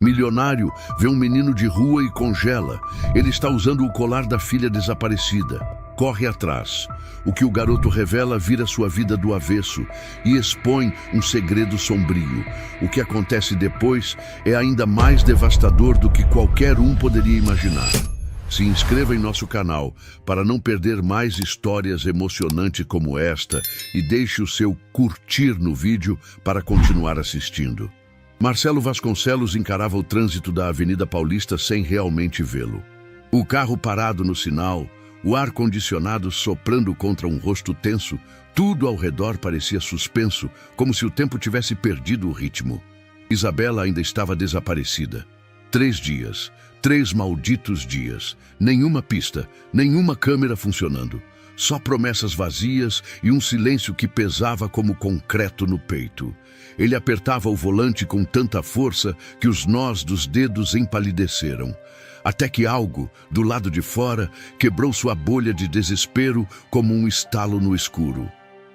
Milionário vê um menino de rua e congela. Ele está usando o colar da filha desaparecida. Corre atrás. O que o garoto revela vira sua vida do avesso e expõe um segredo sombrio. O que acontece depois é ainda mais devastador do que qualquer um poderia imaginar. Se inscreva em nosso canal para não perder mais histórias emocionantes como esta e deixe o seu curtir no vídeo para continuar assistindo. Marcelo Vasconcelos encarava o trânsito da Avenida Paulista sem realmente vê-lo. O carro parado no sinal, o ar-condicionado soprando contra um rosto tenso, tudo ao redor parecia suspenso, como se o tempo tivesse perdido o ritmo. Isabela ainda estava desaparecida. 3 dias, 3 malditos dias, nenhuma pista, nenhuma câmera funcionando. Só promessas vazias e um silêncio que pesava como concreto no peito. Ele apertava o volante com tanta força que os nós dos dedos empalideceram. Até que algo, do lado de fora, quebrou sua bolha de desespero como um estalo no escuro.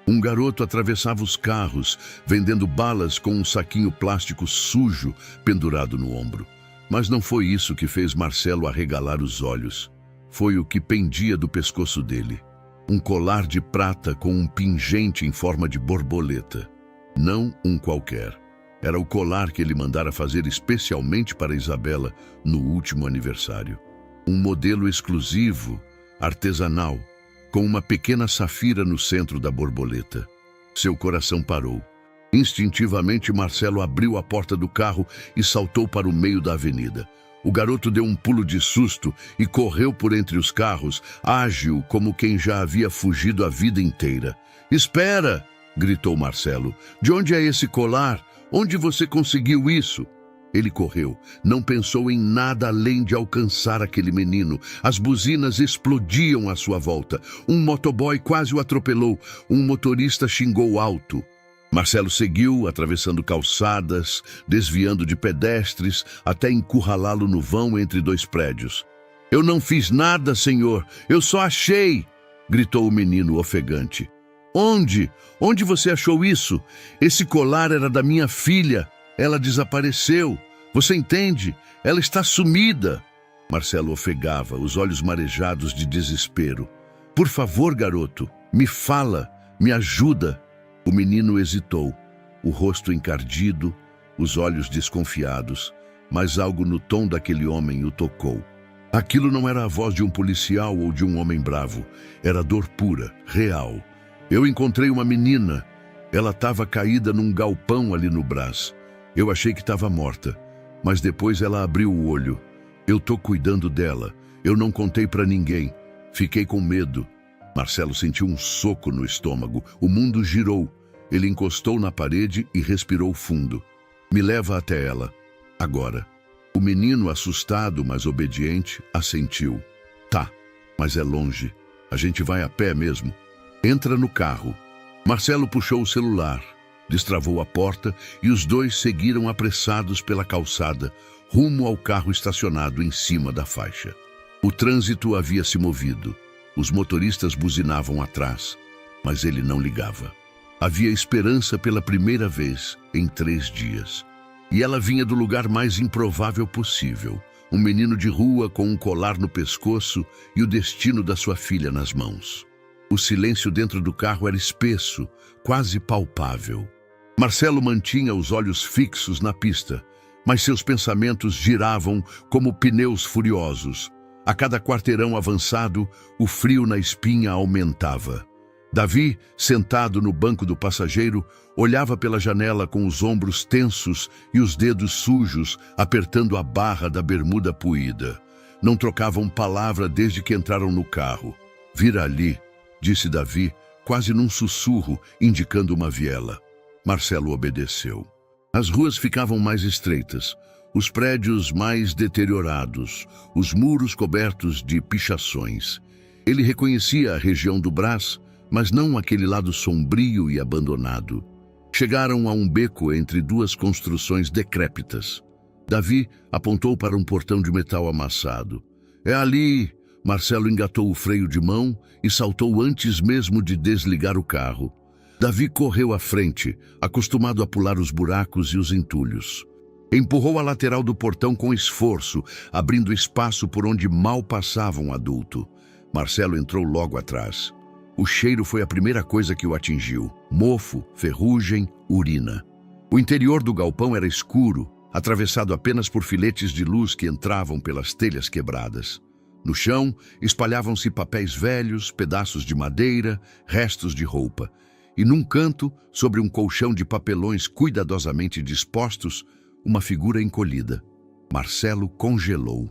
Um garoto atravessava os carros, vendendo balas com um saquinho plástico sujo pendurado no ombro. Mas não foi isso que fez Marcelo arregalar os olhos. Foi o que pendia do pescoço dele. Um colar de prata com um pingente em forma de borboleta. Não um qualquer. Era o colar que ele mandara fazer especialmente para Isabela no último aniversário. Um modelo exclusivo, artesanal, com uma pequena safira no centro da borboleta. Seu coração parou. Instintivamente, Marcelo abriu a porta do carro e saltou para o meio da avenida. O garoto deu um pulo de susto e correu por entre os carros, ágil como quem já havia fugido a vida inteira. "Espera!" gritou Marcelo. "De onde é esse colar? Onde você conseguiu isso?" Ele correu, não pensou em nada além de alcançar aquele menino. As buzinas explodiam à sua volta. Um motoboy quase o atropelou. Um motorista xingou alto. Marcelo seguiu, atravessando calçadas, desviando de pedestres, até encurralá-lo no vão entre 2 prédios. "Eu não fiz nada, senhor. Eu só achei!" gritou o menino ofegante. "Onde? Onde você achou isso? Esse colar era da minha filha. Ela desapareceu. Você entende? Ela está sumida." Marcelo ofegava, os olhos marejados de desespero. "Por favor, garoto, me fala, me ajuda." O menino hesitou, o rosto encardido, os olhos desconfiados, mas algo no tom daquele homem o tocou. Aquilo não era a voz de um policial ou de um homem bravo, era dor pura, real. "Eu encontrei uma menina. Ela estava caída num galpão ali no Brás. Eu achei que estava morta, mas depois ela abriu o olho. Eu tô cuidando dela. Eu não contei para ninguém. Fiquei com medo." Marcelo sentiu um soco no estômago. O mundo girou. Ele encostou na parede e respirou fundo. "Me leva até ela. Agora." O menino, assustado, mas obediente, assentiu. "Tá, mas é longe. A gente vai a pé mesmo." "Entra no carro." Marcelo puxou o celular, destravou a porta e os 2 seguiram apressados pela calçada, rumo ao carro estacionado em cima da faixa. O trânsito havia se movido. Os motoristas buzinavam atrás, mas ele não ligava. Havia esperança pela primeira vez em 3 dias. E ela vinha do lugar mais improvável possível. Um menino de rua com um colar no pescoço e o destino da sua filha nas mãos. O silêncio dentro do carro era espesso, quase palpável. Marcelo mantinha os olhos fixos na pista, mas seus pensamentos giravam como pneus furiosos. A cada quarteirão avançado, o frio na espinha aumentava. Davi, sentado no banco do passageiro, olhava pela janela com os ombros tensos e os dedos sujos, apertando a barra da bermuda puída. Não trocavam palavra desde que entraram no carro. "Vira ali", disse Davi, quase num sussurro, indicando uma viela. Marcelo obedeceu. As ruas ficavam mais estreitas, os prédios mais deteriorados, os muros cobertos de pichações. Ele reconhecia a região do Brás, mas não aquele lado sombrio e abandonado. Chegaram a um beco entre 2 construções decrépitas. Davi apontou para um portão de metal amassado. "É ali!" Marcelo engatou o freio de mão e saltou antes mesmo de desligar o carro. Davi correu à frente, acostumado a pular os buracos e os entulhos. Empurrou a lateral do portão com esforço, abrindo espaço por onde mal passava um adulto. Marcelo entrou logo atrás. O cheiro foi a primeira coisa que o atingiu. Mofo, ferrugem, urina. O interior do galpão era escuro, atravessado apenas por filetes de luz que entravam pelas telhas quebradas. No chão, espalhavam-se papéis velhos, pedaços de madeira, restos de roupa. E num canto, sobre um colchão de papelões cuidadosamente dispostos, uma figura encolhida. Marcelo congelou.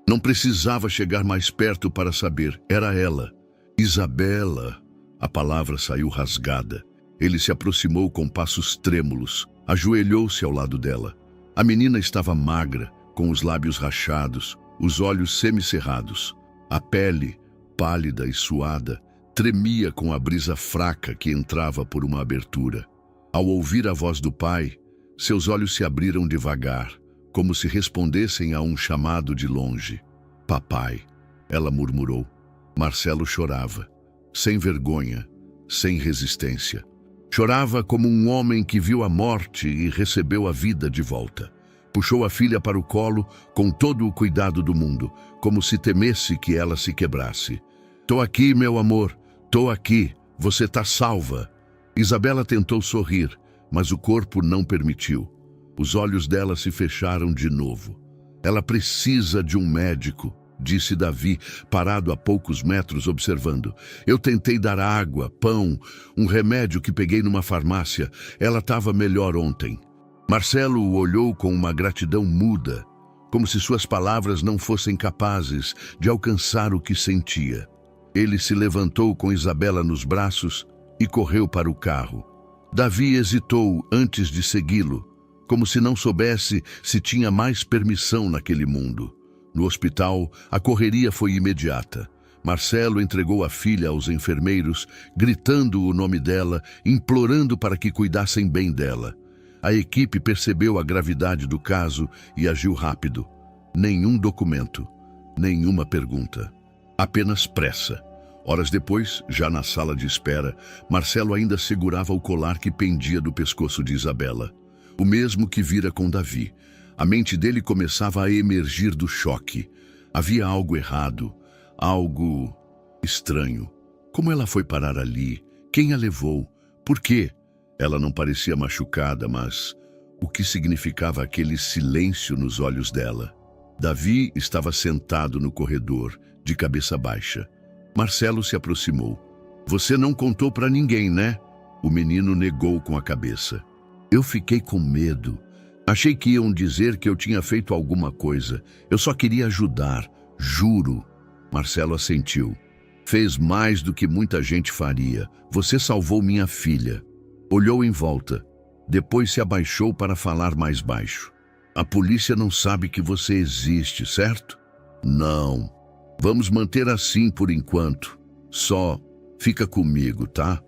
Não precisava chegar mais perto para saber. Era ela. Isabela. A palavra saiu rasgada. Ele se aproximou com passos trêmulos. Ajoelhou-se ao lado dela. A menina estava magra, com os lábios rachados, os olhos semicerrados. A pele, pálida e suada, tremia com a brisa fraca que entrava por uma abertura. Ao ouvir a voz do pai, seus olhos se abriram devagar, como se respondessem a um chamado de longe. "Papai", ela murmurou. Marcelo chorava, sem vergonha, sem resistência. Chorava como um homem que viu a morte e recebeu a vida de volta. Puxou a filha para o colo com todo o cuidado do mundo, como se temesse que ela se quebrasse. "Tô aqui, meu amor, tô aqui, você tá salva." Isabela tentou sorrir, mas o corpo não permitiu. Os olhos dela se fecharam de novo. "Ela precisa de um médico", disse Davi, parado a poucos metros observando. "Eu tentei dar água, pão, um remédio que peguei numa farmácia. Ela estava melhor ontem." Marcelo o olhou com uma gratidão muda, como se suas palavras não fossem capazes de alcançar o que sentia. Ele se levantou com Isabela nos braços e correu para o carro. Davi hesitou antes de segui-lo, como se não soubesse se tinha mais permissão naquele mundo. No hospital, a correria foi imediata. Marcelo entregou a filha aos enfermeiros, gritando o nome dela, implorando para que cuidassem bem dela. A equipe percebeu a gravidade do caso e agiu rápido. Nenhum documento, nenhuma pergunta. Apenas pressa. Horas depois, já na sala de espera, Marcelo ainda segurava o colar que pendia do pescoço de Isabela. O mesmo que vira com Davi. A mente dele começava a emergir do choque. Havia algo errado, algo estranho. Como ela foi parar ali? Quem a levou? Por quê? Ela não parecia machucada, mas o que significava aquele silêncio nos olhos dela? Davi estava sentado no corredor, de cabeça baixa. Marcelo se aproximou. "Você não contou para ninguém, né?" O menino negou com a cabeça. "Eu fiquei com medo. Achei que iam dizer que eu tinha feito alguma coisa. Eu só queria ajudar, juro." Marcelo assentiu. "Fez mais do que muita gente faria. Você salvou minha filha." Olhou em volta. Depois se abaixou para falar mais baixo. "A polícia não sabe que você existe, certo?" "Não. Vamos manter assim por enquanto. Só fica comigo, tá?"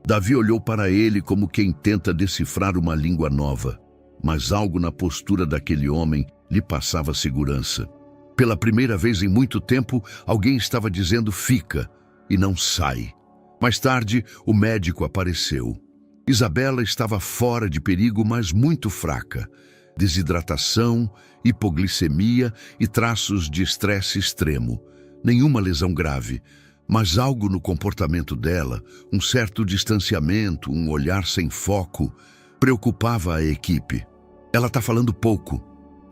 Davi olhou para ele como quem tenta decifrar uma língua nova. Mas algo na postura daquele homem lhe passava segurança. Pela primeira vez em muito tempo, alguém estava dizendo "fica" e não "sai". Mais tarde, o médico apareceu. Isabela estava fora de perigo, mas muito fraca. Desidratação, hipoglicemia e traços de estresse extremo. Nenhuma lesão grave, mas algo no comportamento dela, um certo distanciamento, um olhar sem foco, preocupava a equipe. "Ela está falando pouco.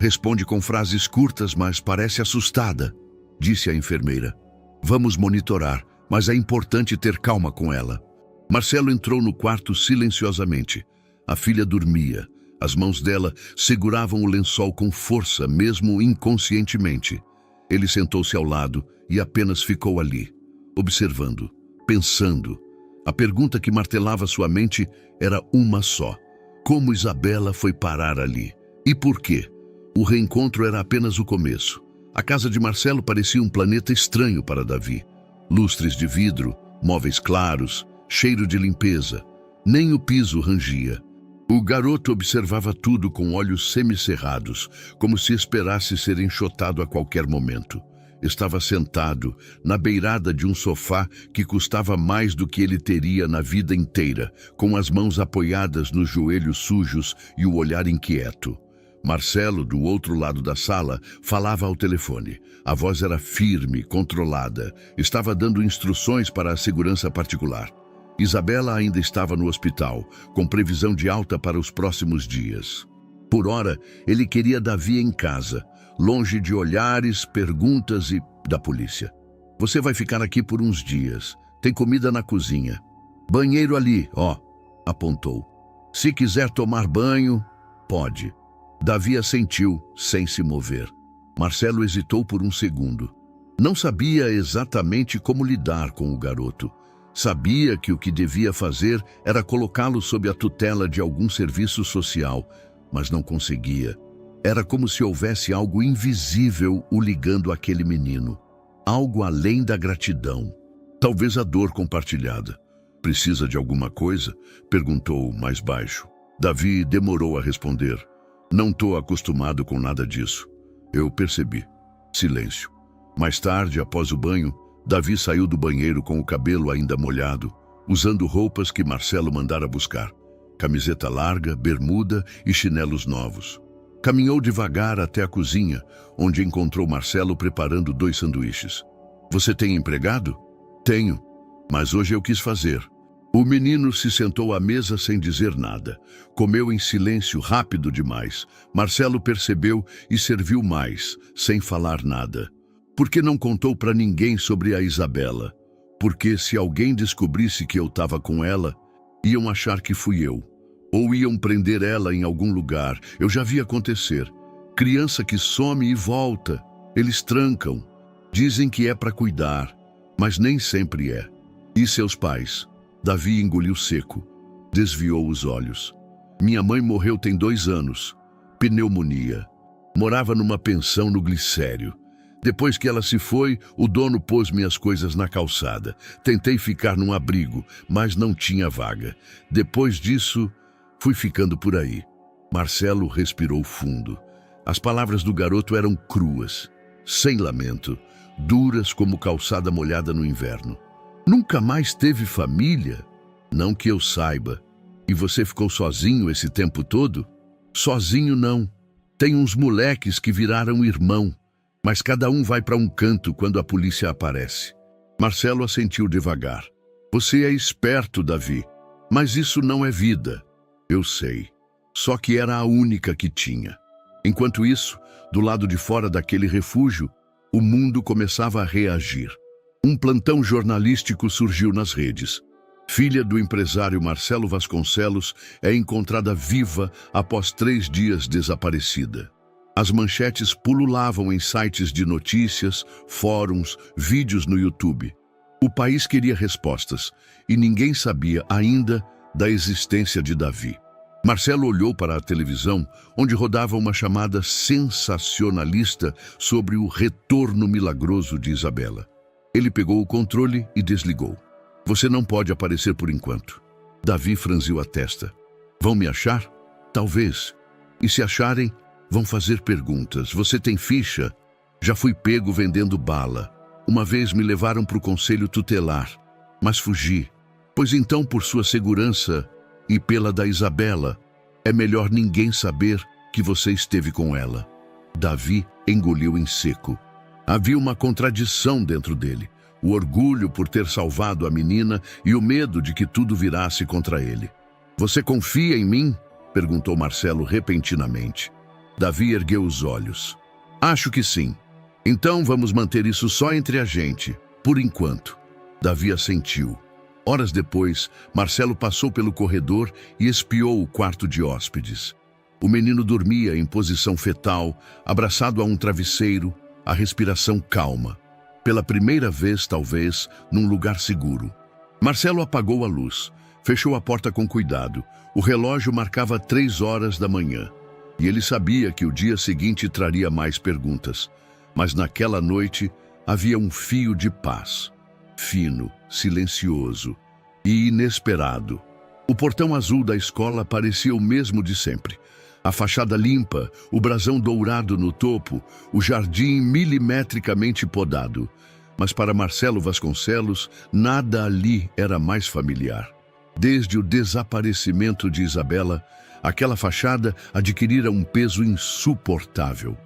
Responde com frases curtas, mas parece assustada", disse a enfermeira. "Vamos monitorar, mas é importante ter calma com ela." Marcelo entrou no quarto silenciosamente. A filha dormia. As mãos dela seguravam o lençol com força, mesmo inconscientemente. Ele sentou-se ao lado e apenas ficou ali, observando, pensando. A pergunta que martelava sua mente era uma só. Como Isabela foi parar ali? E por quê? O reencontro era apenas o começo. A casa de Marcelo parecia um planeta estranho para Davi. Lustres de vidro, móveis claros, cheiro de limpeza. Nem o piso rangia. O garoto observava tudo com olhos semicerrados, como se esperasse ser enxotado a qualquer momento. Estava sentado, na beirada de um sofá que custava mais do que ele teria na vida inteira, com as mãos apoiadas nos joelhos sujos e o olhar inquieto. Marcelo, do outro lado da sala, falava ao telefone. A voz era firme, controlada. Estava dando instruções para a segurança particular. Isabela ainda estava no hospital, com previsão de alta para os próximos dias. Por hora, ele queria Davi em casa, longe de olhares, perguntas e da polícia. Você vai ficar aqui por uns dias. Tem comida na cozinha. Banheiro ali, ó, apontou. Se quiser tomar banho, pode. Davi assentiu, sem se mover. Marcelo hesitou por um segundo. Não sabia exatamente como lidar com o garoto. Sabia que o que devia fazer era colocá-lo sob a tutela de algum serviço social, mas não conseguia. Era como se houvesse algo invisível o ligando àquele menino. Algo além da gratidão. Talvez a dor compartilhada. Precisa de alguma coisa? Perguntou mais baixo. Davi demorou a responder. Não estou acostumado com nada disso. Eu percebi. Silêncio. Mais tarde, após o banho, Davi saiu do banheiro com o cabelo ainda molhado, usando roupas que Marcelo mandara buscar. Camiseta larga, bermuda e chinelos novos. Caminhou devagar até a cozinha, onde encontrou Marcelo preparando 2 sanduíches. Você tem empregado? Tenho, mas hoje eu quis fazer. O menino se sentou à mesa sem dizer nada. Comeu em silêncio rápido demais. Marcelo percebeu e serviu mais, sem falar nada. Por que não contou para ninguém sobre a Isabela? Porque se alguém descobrisse que eu estava com ela, iam achar que fui eu. Ou iam prender ela em algum lugar. Eu já vi acontecer. Criança que some e volta. Eles trancam. Dizem que é para cuidar, mas nem sempre é. E seus pais? Davi engoliu seco. Desviou os olhos. Minha mãe morreu tem 2 anos. Pneumonia. Morava numa pensão no Glicério. Depois que ela se foi, o dono pôs minhas coisas na calçada. Tentei ficar num abrigo, mas não tinha vaga. Depois disso, fui ficando por aí. Marcelo respirou fundo. As palavras do garoto eram cruas, sem lamento, duras como calçada molhada no inverno. Nunca mais teve família? Não que eu saiba. E você ficou sozinho esse tempo todo? Sozinho não. Tem uns moleques que viraram irmão, mas cada um vai para um canto quando a polícia aparece. Marcelo assentiu devagar. Você é esperto, Davi, mas isso não é vida. Eu sei. Só que era a única que tinha. Enquanto isso, do lado de fora daquele refúgio, o mundo começava a reagir. Um plantão jornalístico surgiu nas redes. Filha do empresário Marcelo Vasconcelos é encontrada viva após 3 dias desaparecida. As manchetes pululavam em sites de notícias, fóruns, vídeos no YouTube. O país queria respostas e ninguém sabia ainda da existência de Davi. Marcelo olhou para a televisão, onde rodava uma chamada sensacionalista sobre o retorno milagroso de Isabela. Ele pegou o controle e desligou. Você não pode aparecer por enquanto. Davi franziu a testa. Vão me achar? Talvez. E se acharem, vão fazer perguntas. Você tem ficha? Já fui pego vendendo bala. Uma vez me levaram para o conselho tutelar, mas fugi. Pois então, por sua segurança e pela da Isabela, é melhor ninguém saber que você esteve com ela. Davi engoliu em seco. Havia uma contradição dentro dele. O orgulho por ter salvado a menina e o medo de que tudo virasse contra ele. Você confia em mim? Perguntou Marcelo repentinamente. Davi ergueu os olhos. Acho que sim. Então vamos manter isso só entre a gente, por enquanto. Davi assentiu. Horas depois, Marcelo passou pelo corredor e espiou o quarto de hóspedes. O menino dormia em posição fetal, abraçado a um travesseiro, a respiração calma. Pela primeira vez, talvez, num lugar seguro. Marcelo apagou a luz, fechou a porta com cuidado. O relógio marcava 3 horas da manhã. E ele sabia que o dia seguinte traria mais perguntas. Mas naquela noite havia um fio de paz. Fino, silencioso e inesperado. O portão azul da escola parecia o mesmo de sempre. A fachada limpa, o brasão dourado no topo, o jardim milimetricamente podado. Mas para Marcelo Vasconcelos, nada ali era mais familiar. Desde o desaparecimento de Isabela, Aquela fachada adquirira um peso insuportável.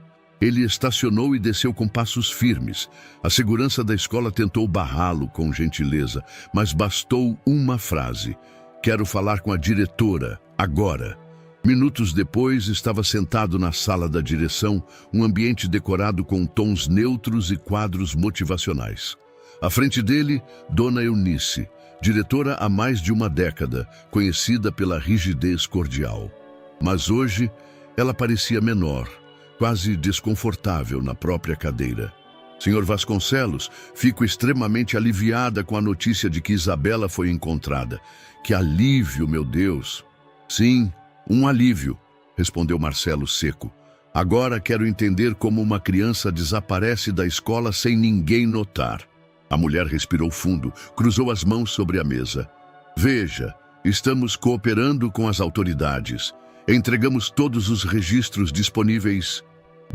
Ele estacionou e desceu com passos firmes. A segurança da escola tentou barrá-lo com gentileza, mas bastou uma frase: "Quero falar com a diretora, agora." Minutos depois, estava sentado na sala da direção, um ambiente decorado com tons neutros e quadros motivacionais. À frente dele, Dona Eunice, diretora há mais de uma década, conhecida pela rigidez cordial. Mas hoje, ela parecia menor, quase desconfortável na própria cadeira. "Senhor Vasconcelos, fico extremamente aliviada com a notícia de que Isabela foi encontrada. Que alívio, meu Deus!" "Sim, um alívio", respondeu Marcelo seco. "Agora quero entender como uma criança desaparece da escola sem ninguém notar." A mulher respirou fundo, cruzou as mãos sobre a mesa. "Veja, estamos cooperando com as autoridades. Entregamos todos os registros disponíveis."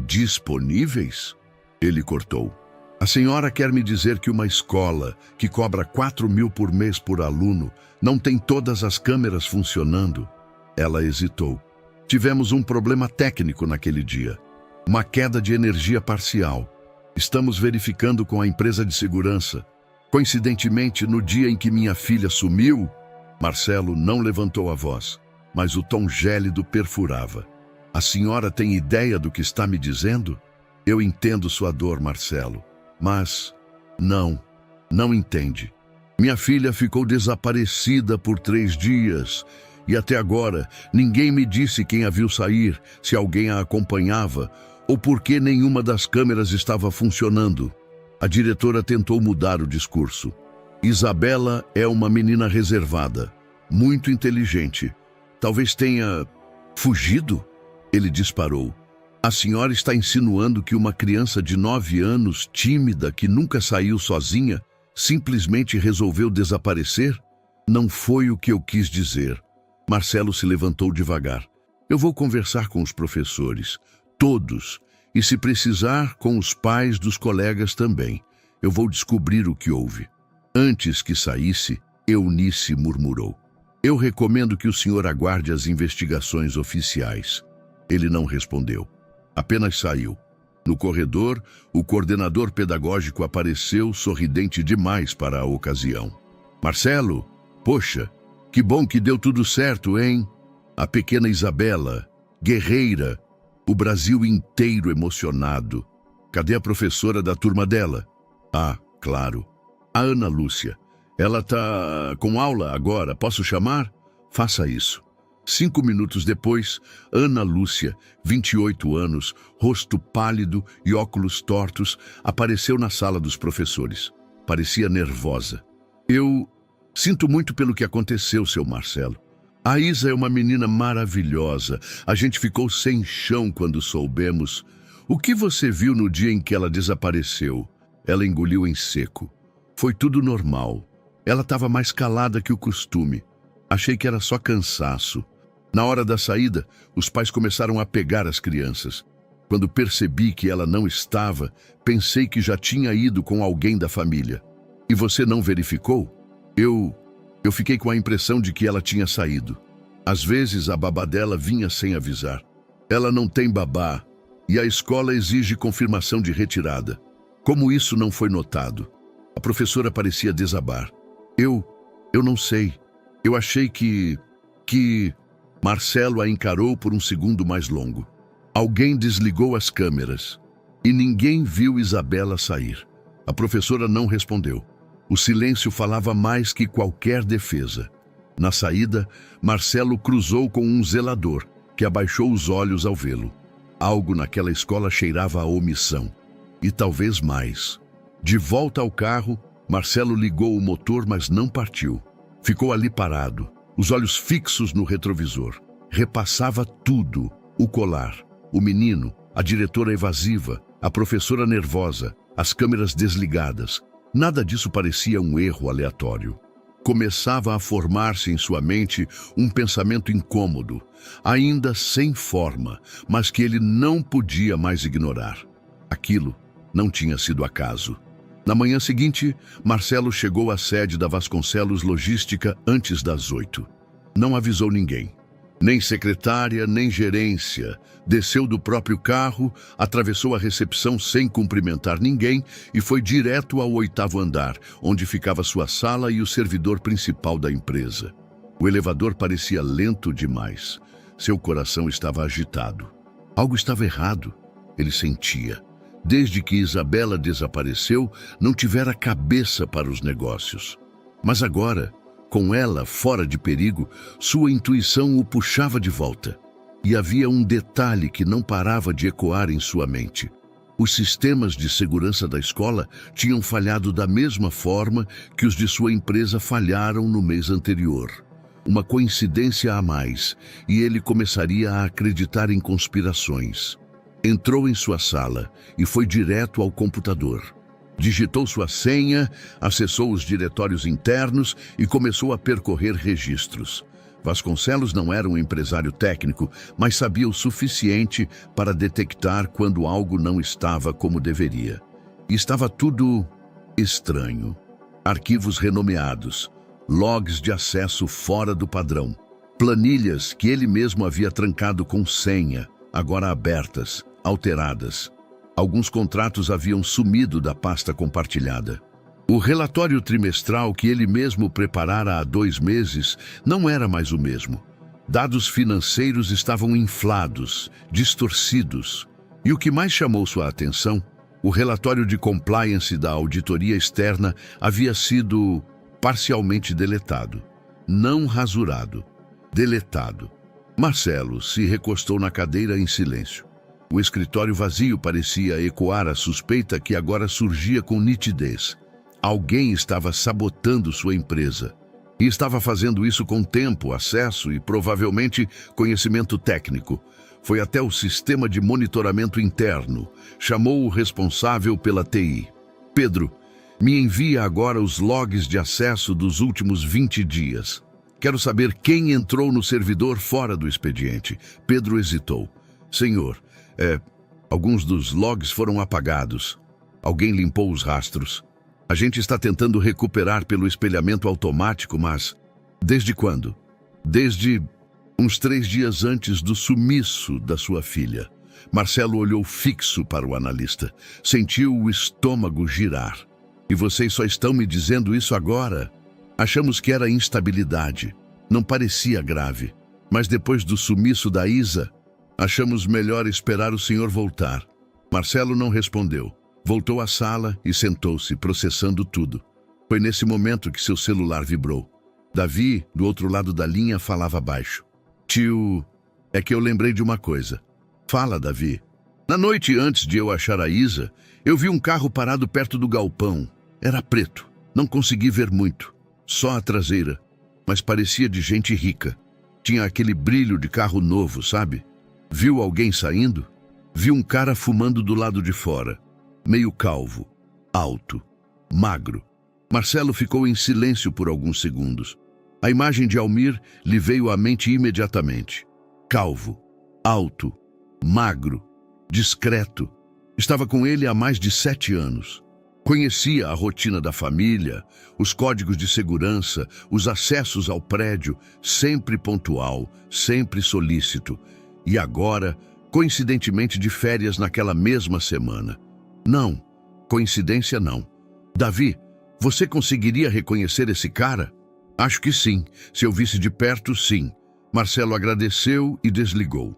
"Disponíveis?" Ele cortou. "A senhora quer me dizer que uma escola que cobra 4.000 por mês por aluno não tem todas as câmeras funcionando?" Ela hesitou. "Tivemos um problema técnico naquele dia. Uma queda de energia parcial. Estamos verificando com a empresa de segurança. Coincidentemente, no dia em que minha filha sumiu..." Marcelo não levantou a voz, mas o tom gélido perfurava. "A senhora tem ideia do que está me dizendo? Eu entendo sua dor, Marcelo, mas não entende. Minha filha ficou desaparecida por 3 dias e até agora ninguém me disse quem a viu sair, se alguém a acompanhava ou por que nenhuma das câmeras estava funcionando." A diretora tentou mudar o discurso. "Isabela é uma menina reservada, muito inteligente. Talvez tenha fugido?" Ele disparou. "A senhora está insinuando que uma criança de 9 anos, tímida, que nunca saiu sozinha, simplesmente resolveu desaparecer? Não foi o que eu quis dizer." Marcelo se levantou devagar. "Eu vou conversar com os professores, todos, e se precisar, com os pais dos colegas também. Eu vou descobrir o que houve." Antes que saísse, Eunice murmurou: "Eu recomendo que o senhor aguarde as investigações oficiais." Ele não respondeu, apenas saiu. No corredor, o coordenador pedagógico apareceu, sorridente demais para a ocasião. "Marcelo, poxa, que bom que deu tudo certo, hein? A pequena Isabela, guerreira, o Brasil inteiro emocionado. Cadê a professora da turma dela?" "Ah, claro, a Ana Lúcia. Ela tá com aula agora, posso chamar?" "Faça isso." 5 minutos depois, Ana Lúcia, 28 anos, rosto pálido e óculos tortos, apareceu na sala dos professores. Parecia nervosa. "Eu sinto muito pelo que aconteceu, seu Marcelo. A Isa é uma menina maravilhosa. A gente ficou sem chão quando soubemos. O que você viu no dia em que ela desapareceu?" Ela engoliu em seco. "Foi tudo normal. Ela estava mais calada que o costume. Achei que era só cansaço. Na hora da saída, os pais começaram a pegar as crianças. Quando percebi que ela não estava, pensei que já tinha ido com alguém da família." "E você não verificou?" Eu fiquei com a impressão de que ela tinha saído. Às vezes a babá dela vinha sem avisar. Ela não tem babá e a escola exige confirmação de retirada. Como isso não foi notado?" A professora parecia desabar. Eu não sei. Eu achei que... Marcelo a encarou por um segundo mais longo. "Alguém desligou as câmeras e ninguém viu Isabela sair." A professora não respondeu. O silêncio falava mais que qualquer defesa. Na saída, Marcelo cruzou com um zelador, que abaixou os olhos ao vê-lo. Algo naquela escola cheirava a omissão. E talvez mais. De volta ao carro, Marcelo ligou o motor, mas não partiu. Ficou ali parado, os olhos fixos no retrovisor. Repassava tudo: o colar, o menino, a diretora evasiva, a professora nervosa, as câmeras desligadas. Nada disso parecia um erro aleatório. Começava a formar-se em sua mente um pensamento incômodo, ainda sem forma, mas que ele não podia mais ignorar. Aquilo não tinha sido acaso. Na manhã seguinte, Marcelo chegou à sede da Vasconcelos Logística antes das 8. Não avisou ninguém. Nem secretária, nem gerência. Desceu do próprio carro, atravessou a recepção sem cumprimentar ninguém e foi direto ao 8º andar, onde ficava sua sala e o servidor principal da empresa. O elevador parecia lento demais. Seu coração estava agitado. Algo estava errado, ele sentia. Desde que Isabela desapareceu, não tivera cabeça para os negócios. Mas agora, com ela fora de perigo, sua intuição o puxava de volta. E havia um detalhe que não parava de ecoar em sua mente. Os sistemas de segurança da escola tinham falhado da mesma forma que os de sua empresa falharam no mês anterior. Uma coincidência a mais, e ele começaria a acreditar em conspirações. Entrou em sua sala e foi direto ao computador. Digitou sua senha, acessou os diretórios internos e começou a percorrer registros. Vasconcelos não era um empresário técnico, mas sabia o suficiente para detectar quando algo não estava como deveria. E estava tudo estranho. Arquivos renomeados, logs de acesso fora do padrão, planilhas que ele mesmo havia trancado com senha, agora abertas, alteradas. Alguns contratos haviam sumido da pasta compartilhada. O relatório trimestral que ele mesmo preparara há 2 meses não era mais o mesmo. Dados financeiros estavam inflados, distorcidos. E o que mais chamou sua atenção, o relatório de compliance da auditoria externa havia sido parcialmente deletado. Não rasurado, deletado. Marcelo se recostou na cadeira em silêncio. O escritório vazio parecia ecoar a suspeita que agora surgia com nitidez. Alguém estava sabotando sua empresa. E estava fazendo isso com tempo, acesso e provavelmente conhecimento técnico. Foi até o sistema de monitoramento interno. Chamou o responsável pela TI. Pedro, me envia agora os logs de acesso dos últimos 20 dias. Quero saber quem entrou no servidor fora do expediente. Pedro hesitou. Senhor, alguns dos logs foram apagados. Alguém limpou os rastros. A gente está tentando recuperar pelo espelhamento automático, mas... Desde quando? Desde uns 3 dias antes do sumiço da sua filha. Marcelo olhou fixo para o analista. Sentiu o estômago girar. E vocês só estão me dizendo isso agora? Achamos que era instabilidade. Não parecia grave. Mas depois do sumiço da Isa, achamos melhor esperar o senhor voltar. Marcelo não respondeu. Voltou à sala e sentou-se, processando tudo. Foi nesse momento que seu celular vibrou. Davi, do outro lado da linha, falava baixo. Tio, é que eu lembrei de uma coisa. Fala, Davi. Na noite antes de eu achar a Isa, eu vi um carro parado perto do galpão. Era preto. Não consegui ver muito. Só a traseira. Mas parecia de gente rica. Tinha aquele brilho de carro novo, sabe? Viu alguém saindo? Vi um cara fumando do lado de fora. Meio calvo, alto, magro. Marcelo ficou em silêncio por alguns segundos. A imagem de Almir lhe veio à mente imediatamente. Calvo, alto, magro, discreto. Estava com ele há mais de 7 anos. Conhecia a rotina da família, os códigos de segurança, os acessos ao prédio, sempre pontual, sempre solícito. E agora, coincidentemente de férias naquela mesma semana. Não, coincidência não. Davi, você conseguiria reconhecer esse cara? Acho que sim. Se eu visse de perto, sim. Marcelo agradeceu e desligou.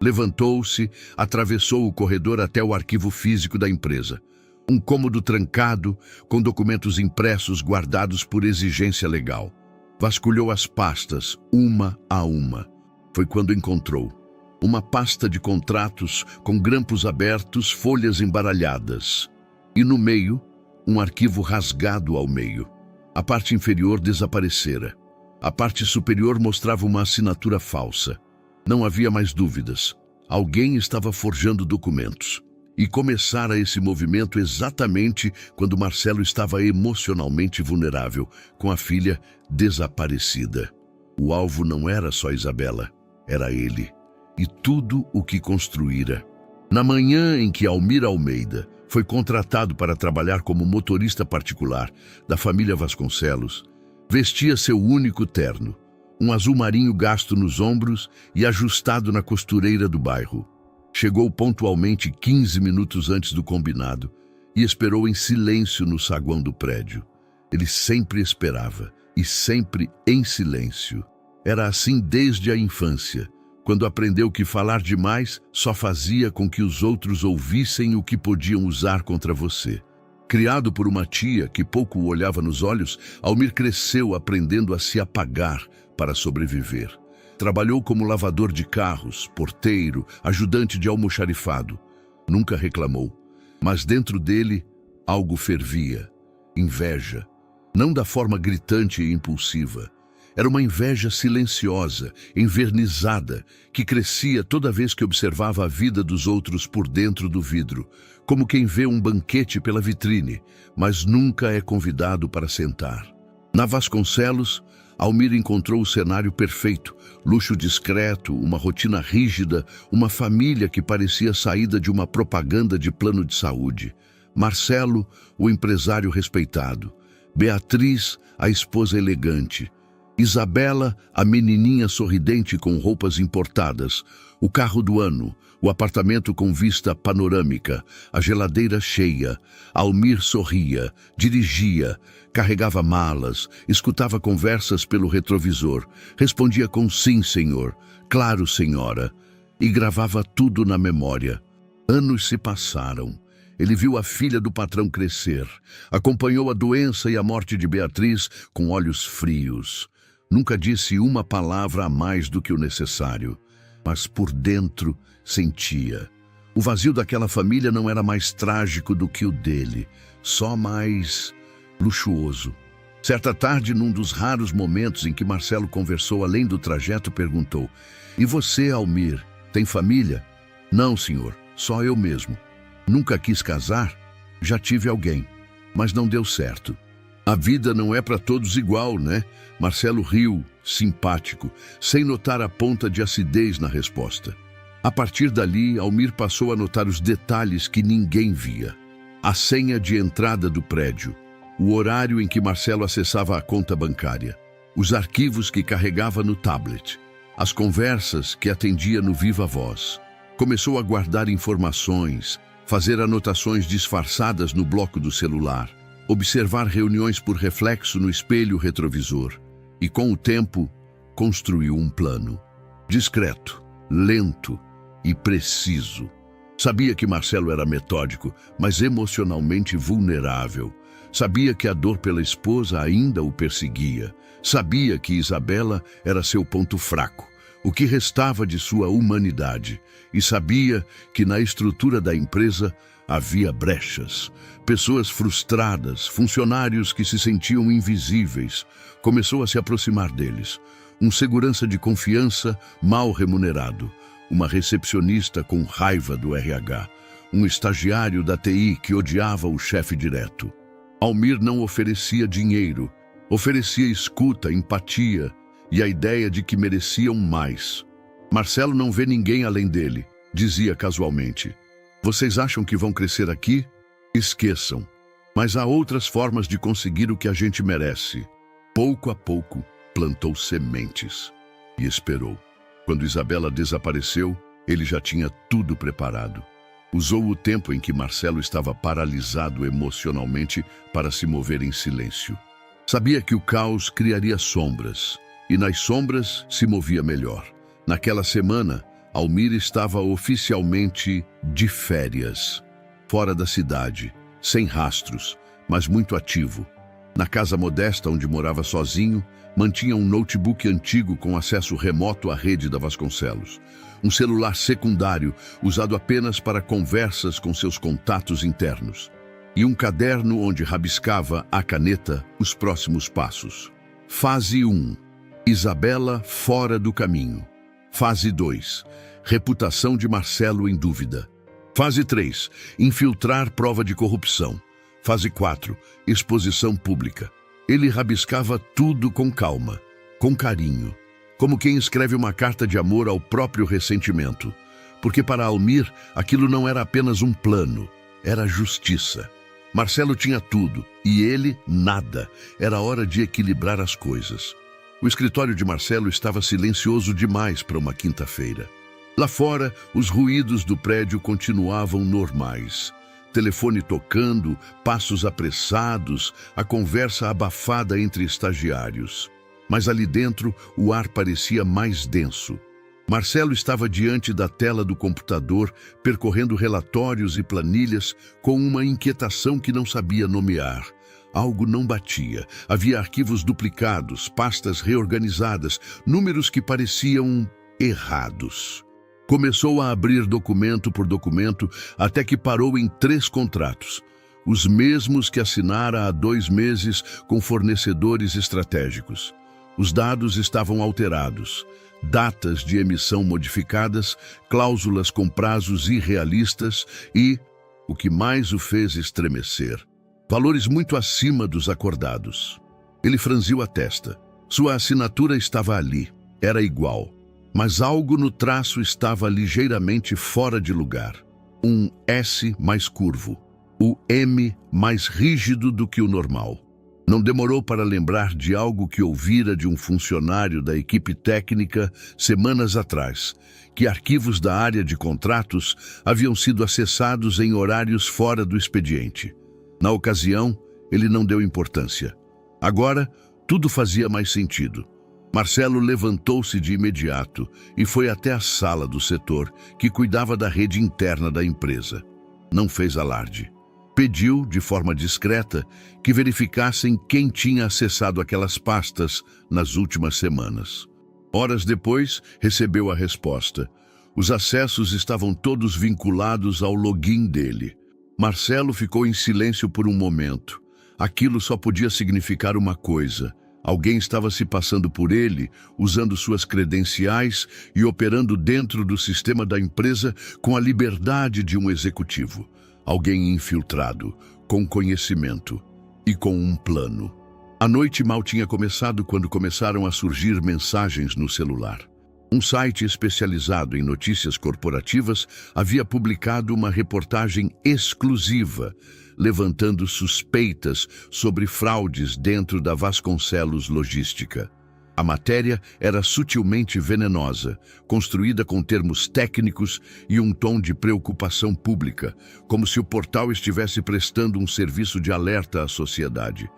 Levantou-se, atravessou o corredor até o arquivo físico da empresa. Um cômodo trancado, com documentos impressos guardados por exigência legal. Vasculhou as pastas, uma a uma. Foi quando encontrou uma pasta de contratos com grampos abertos, folhas embaralhadas. E no meio, um arquivo rasgado ao meio. A parte inferior desaparecera. A parte superior mostrava uma assinatura falsa. Não havia mais dúvidas. Alguém estava forjando documentos. E começara esse movimento exatamente quando Marcelo estava emocionalmente vulnerável, com a filha desaparecida. O alvo não era só Isabela, era ele. E tudo o que construíra. Na manhã em que Almir Almeida foi contratado para trabalhar como motorista particular da família Vasconcelos, vestia seu único terno, um azul marinho gasto nos ombros e ajustado na costureira do bairro. Chegou pontualmente 15 minutos antes do combinado e esperou em silêncio no saguão do prédio. Ele sempre esperava, e sempre em silêncio. Era assim desde a infância, quando aprendeu que falar demais só fazia com que os outros ouvissem o que podiam usar contra você. Criado por uma tia que pouco o olhava nos olhos, Almir cresceu aprendendo a se apagar para sobreviver. Trabalhou como lavador de carros, porteiro, ajudante de almoxarifado. Nunca reclamou, mas dentro dele algo fervia. Inveja. Não da forma gritante e impulsiva. Era uma inveja silenciosa, envernizada, que crescia toda vez que observava a vida dos outros por dentro do vidro, como quem vê um banquete pela vitrine, mas nunca é convidado para sentar. Na Vasconcelos, Almir encontrou o cenário perfeito: luxo discreto, uma rotina rígida, uma família que parecia saída de uma propaganda de plano de saúde. Marcelo, o empresário respeitado. Beatriz, a esposa elegante. Isabela, a menininha sorridente com roupas importadas. O carro do ano, o apartamento com vista panorâmica, a geladeira cheia. Almir sorria, dirigia, carregava malas, escutava conversas pelo retrovisor, respondia com sim, senhor, claro, senhora, e gravava tudo na memória. Anos se passaram. Ele viu a filha do patrão crescer, acompanhou a doença e a morte de Beatriz com olhos frios. Nunca disse uma palavra a mais do que o necessário, mas por dentro sentia. O vazio daquela família não era mais trágico do que o dele, só mais luxuoso. Certa tarde, num dos raros momentos em que Marcelo conversou além do trajeto, perguntou: "E você, Almir, tem família?" "Não, senhor, só eu mesmo. Nunca quis casar? Já tive alguém, mas não deu certo." "A vida não é para todos igual, né?" Marcelo riu, simpático, sem notar a ponta de acidez na resposta. A partir dali, Almir passou a notar os detalhes que ninguém via. A senha de entrada do prédio, o horário em que Marcelo acessava a conta bancária, os arquivos que carregava no tablet, as conversas que atendia no viva voz. Começou a guardar informações, fazer anotações disfarçadas no bloco do celular, observar reuniões por reflexo no espelho retrovisor e, com o tempo, construiu um plano. Discreto, lento e preciso. Sabia que Marcelo era metódico, mas emocionalmente vulnerável. Sabia que a dor pela esposa ainda o perseguia. Sabia que Isabela era seu ponto fraco, o que restava de sua humanidade. E sabia que na estrutura da empresa havia brechas, pessoas frustradas, funcionários que se sentiam invisíveis. Começou a se aproximar deles. Um segurança de confiança mal remunerado, uma recepcionista com raiva do RH, um estagiário da TI que odiava o chefe direto. Almir não oferecia dinheiro, oferecia escuta, empatia e a ideia de que mereciam mais. "Marcelo não vê ninguém além dele", dizia casualmente. "Vocês acham que vão crescer aqui? Esqueçam. Mas há outras formas de conseguir o que a gente merece." Pouco a pouco, plantou sementes e esperou. Quando Isabela desapareceu, ele já tinha tudo preparado. Usou o tempo em que Marcelo estava paralisado emocionalmente para se mover em silêncio. Sabia que o caos criaria sombras, e nas sombras se movia melhor. Naquela semana, Almir estava oficialmente de férias, fora da cidade, sem rastros, mas muito ativo. Na casa modesta onde morava sozinho, mantinha um notebook antigo com acesso remoto à rede da Vasconcelos. Um celular secundário, usado apenas para conversas com seus contatos internos. E um caderno onde rabiscava à caneta os próximos passos. Fase 1. Isabela fora do caminho. Fase 2. Reputação de Marcelo em dúvida. Fase 3. Infiltrar prova de corrupção. Fase 4. Exposição pública. Ele rabiscava tudo com calma, com carinho, como quem escreve uma carta de amor ao próprio ressentimento. Porque para Almir, aquilo não era apenas um plano, era justiça. Marcelo tinha tudo, e ele nada. Era hora de equilibrar as coisas. O escritório de Marcelo estava silencioso demais para uma quinta-feira. Lá fora, os ruídos do prédio continuavam normais. Telefone tocando, passos apressados, a conversa abafada entre estagiários. Mas ali dentro, o ar parecia mais denso. Marcelo estava diante da tela do computador, percorrendo relatórios e planilhas com uma inquietação que não sabia nomear. Algo não batia. Havia arquivos duplicados, pastas reorganizadas, números que pareciam errados. Começou a abrir documento por documento até que parou em 3 contratos. Os mesmos que assinara há 2 meses com fornecedores estratégicos. Os dados estavam alterados. Datas de emissão modificadas, cláusulas com prazos irrealistas e, o que mais o fez estremecer, valores muito acima dos acordados. Ele franziu a testa. Sua assinatura estava ali, era igual, mas algo no traço estava ligeiramente fora de lugar. Um S mais curvo, o M mais rígido do que o normal. Não demorou para lembrar de algo que ouvira de um funcionário da equipe técnica semanas atrás, que arquivos da área de contratos haviam sido acessados em horários fora do expediente. Na ocasião, ele não deu importância. Agora, tudo fazia mais sentido. Marcelo levantou-se de imediato e foi até a sala do setor, que cuidava da rede interna da empresa. Não fez alarde. Pediu, de forma discreta, que verificassem quem tinha acessado aquelas pastas nas últimas semanas. Horas depois, recebeu a resposta. Os acessos estavam todos vinculados ao login dele. Marcelo ficou em silêncio por um momento. Aquilo só podia significar uma coisa. Alguém estava se passando por ele, usando suas credenciais e operando dentro do sistema da empresa com a liberdade de um executivo. Alguém infiltrado, com conhecimento e com um plano. A noite mal tinha começado quando começaram a surgir mensagens no celular. Um site especializado em notícias corporativas havia publicado uma reportagem exclusiva, levantando suspeitas sobre fraudes dentro da Vasconcelos Logística. A matéria era sutilmente venenosa, construída com termos técnicos e um tom de preocupação pública, como se o portal estivesse prestando um serviço de alerta à sociedade.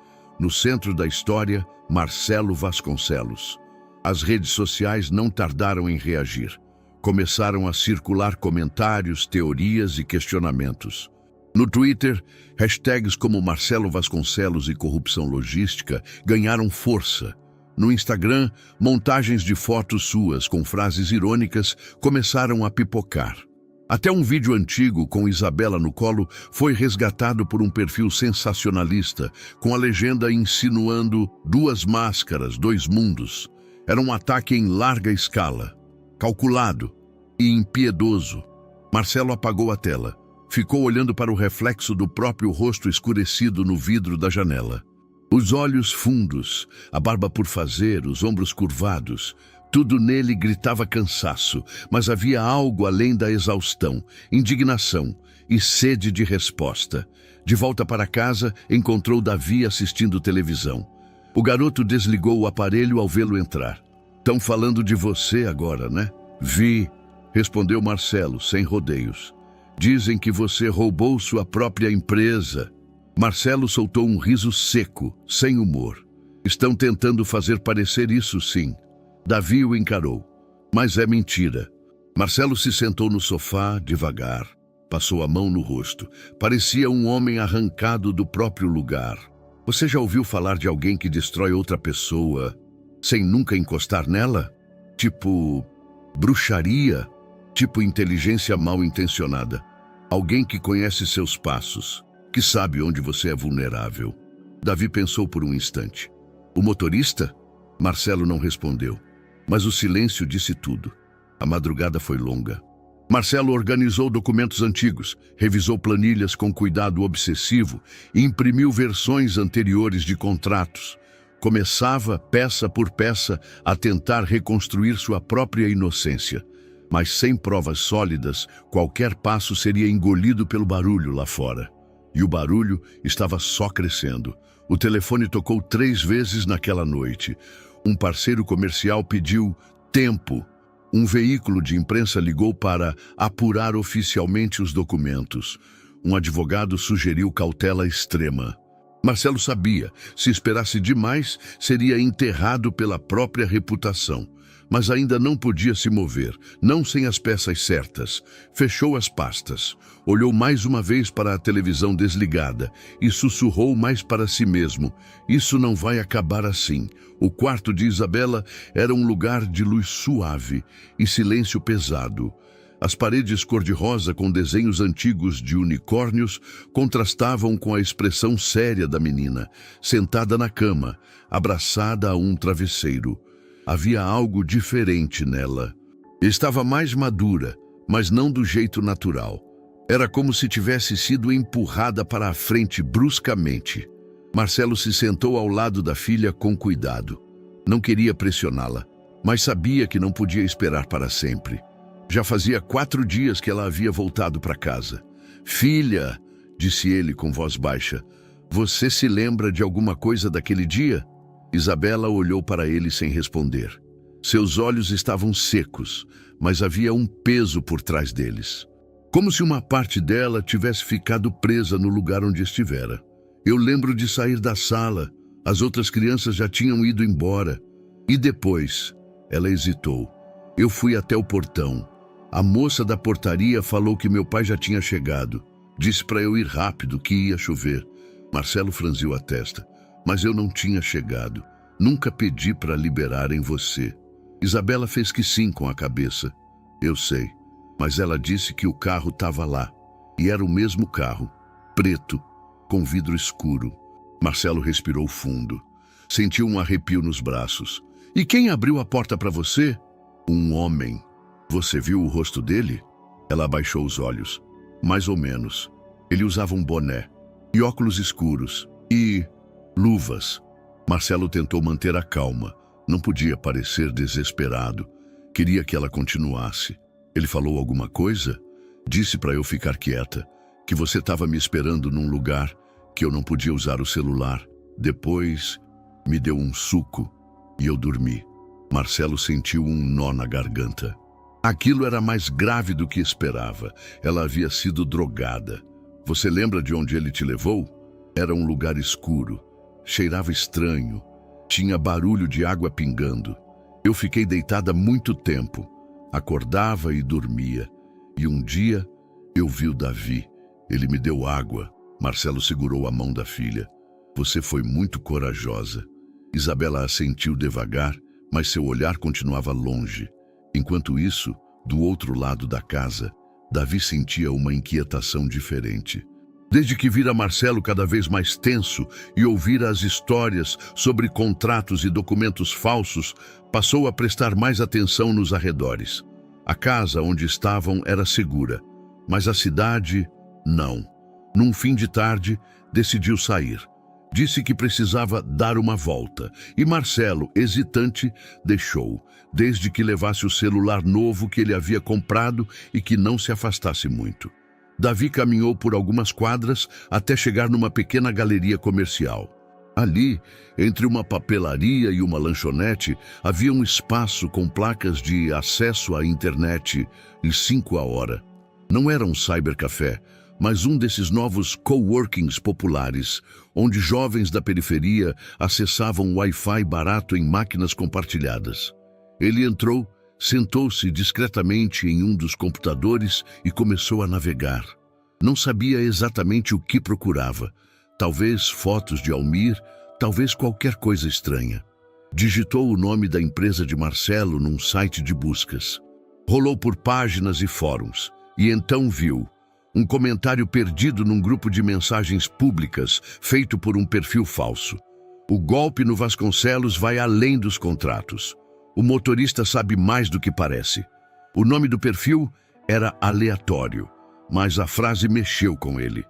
No centro da história, Marcelo Vasconcelos. As redes sociais não tardaram em reagir. Começaram a circular comentários, teorias e questionamentos. No Twitter, hashtags como Marcelo Vasconcelos e corrupção logística ganharam força. No Instagram, montagens de fotos suas com frases irônicas começaram a pipocar. Até um vídeo antigo com Isabela no colo foi resgatado por um perfil sensacionalista, com a legenda insinuando 2 máscaras, 2 mundos. Era um ataque em larga escala, calculado e impiedoso. Marcelo apagou a tela. Ficou olhando para o reflexo do próprio rosto escurecido no vidro da janela. Os olhos fundos, a barba por fazer, os ombros curvados, tudo nele gritava cansaço, mas havia algo além da exaustão, indignação e sede de resposta. De volta para casa, encontrou Davi assistindo televisão. O garoto desligou o aparelho ao vê-lo entrar. "Tão falando de você agora, né?" "Vi", respondeu Marcelo, sem rodeios. "Dizem que você roubou sua própria empresa." Marcelo soltou um riso seco, sem humor. "Estão tentando fazer parecer isso, sim." Davi o encarou. "Mas é mentira." Marcelo se sentou no sofá, devagar. Passou a mão no rosto. Parecia um homem arrancado do próprio lugar. "Você já ouviu falar de alguém que destrói outra pessoa sem nunca encostar nela? Tipo bruxaria? Tipo inteligência mal intencionada? Alguém que conhece seus passos, que sabe onde você é vulnerável." Davi pensou por um instante. "O motorista?" Marcelo não respondeu, mas o silêncio disse tudo. A madrugada foi longa. Marcelo organizou documentos antigos, revisou planilhas com cuidado obsessivo e imprimiu versões anteriores de contratos. Começava, peça por peça, a tentar reconstruir sua própria inocência. Mas sem provas sólidas, qualquer passo seria engolido pelo barulho lá fora. E o barulho estava só crescendo. O telefone tocou 3 vezes naquela noite. Um parceiro comercial pediu tempo. Um veículo de imprensa ligou para apurar oficialmente os documentos. Um advogado sugeriu cautela extrema. Marcelo sabia, se esperasse demais, seria enterrado pela própria reputação. Mas ainda não podia se mover, não sem as peças certas. Fechou as pastas, olhou mais uma vez para a televisão desligada e sussurrou mais para si mesmo: isso não vai acabar assim. O quarto de Isabela era um lugar de luz suave e silêncio pesado. As paredes cor-de-rosa com desenhos antigos de unicórnios contrastavam com a expressão séria da menina, sentada na cama, abraçada a um travesseiro. Havia algo diferente nela. Estava mais madura, mas não do jeito natural. Era como se tivesse sido empurrada para a frente bruscamente. Marcelo se sentou ao lado da filha com cuidado. Não queria pressioná-la, mas sabia que não podia esperar para sempre. Já fazia 4 dias que ela havia voltado para casa. "Filha", disse ele com voz baixa, "você se lembra de alguma coisa daquele dia?" Isabela olhou para ele sem responder. Seus olhos estavam secos, mas havia um peso por trás deles. Como se uma parte dela tivesse ficado presa no lugar onde estivera. "Eu lembro de sair da sala. As outras crianças já tinham ido embora. E depois?" Ela hesitou. "Eu fui até o portão. A moça da portaria falou que meu pai já tinha chegado. Disse para eu ir rápido, que ia chover." Marcelo franziu a testa. "Mas eu não tinha chegado. Nunca pedi para liberarem você." Isabela fez que sim com a cabeça. "Eu sei, mas ela disse que o carro estava lá. E era o mesmo carro, preto, com vidro escuro." Marcelo respirou fundo. Sentiu um arrepio nos braços. "E quem abriu a porta para você?" "Um homem." "Você viu o rosto dele?" Ela abaixou os olhos. "Mais ou menos. Ele usava um boné e óculos escuros e luvas." Marcelo tentou manter a calma. Não podia parecer desesperado. Queria que ela continuasse. "Ele falou alguma coisa?" "Disse para eu ficar quieta, que você estava me esperando num lugar, que eu não podia usar o celular. Depois me deu um suco e eu dormi." Marcelo sentiu um nó na garganta. Aquilo era mais grave do que esperava. Ela havia sido drogada. "Você lembra de onde ele te levou?" Era um lugar escuro. Cheirava estranho. Tinha barulho de água pingando. Eu fiquei deitada muito tempo. Acordava e dormia. E um dia eu vi o Davi. Ele me deu água. Marcelo segurou a mão da filha. "Você foi muito corajosa." Isabela assentiu devagar, mas seu olhar continuava longe. Enquanto isso, do outro lado da casa, Davi sentia uma inquietação diferente. Desde que vira Marcelo cada vez mais tenso e ouvira as histórias sobre contratos e documentos falsos, passou a prestar mais atenção nos arredores. A casa onde estavam era segura, mas a cidade, não. Num fim de tarde, decidiu sair. Disse que precisava dar uma volta, e Marcelo, hesitante, deixou, desde que levasse o celular novo que ele havia comprado e que não se afastasse muito. Davi caminhou por algumas quadras até chegar numa pequena galeria comercial. Ali, entre uma papelaria e uma lanchonete, havia um espaço com placas de acesso à internet e 5 a hora. Não era um cybercafé, mas um desses novos coworkings populares, onde jovens da periferia acessavam Wi-Fi barato em máquinas compartilhadas. Ele entrou, sentou-se discretamente em um dos computadores e começou a navegar. Não sabia exatamente o que procurava. Talvez fotos de Almir, talvez qualquer coisa estranha. Digitou o nome da empresa de Marcelo num site de buscas. Rolou por páginas e fóruns, e então viu um comentário perdido num grupo de mensagens públicas feito por um perfil falso. "O golpe no Vasconcelos vai além dos contratos. O motorista sabe mais do que parece." O nome do perfil era aleatório, mas a frase mexeu com ele.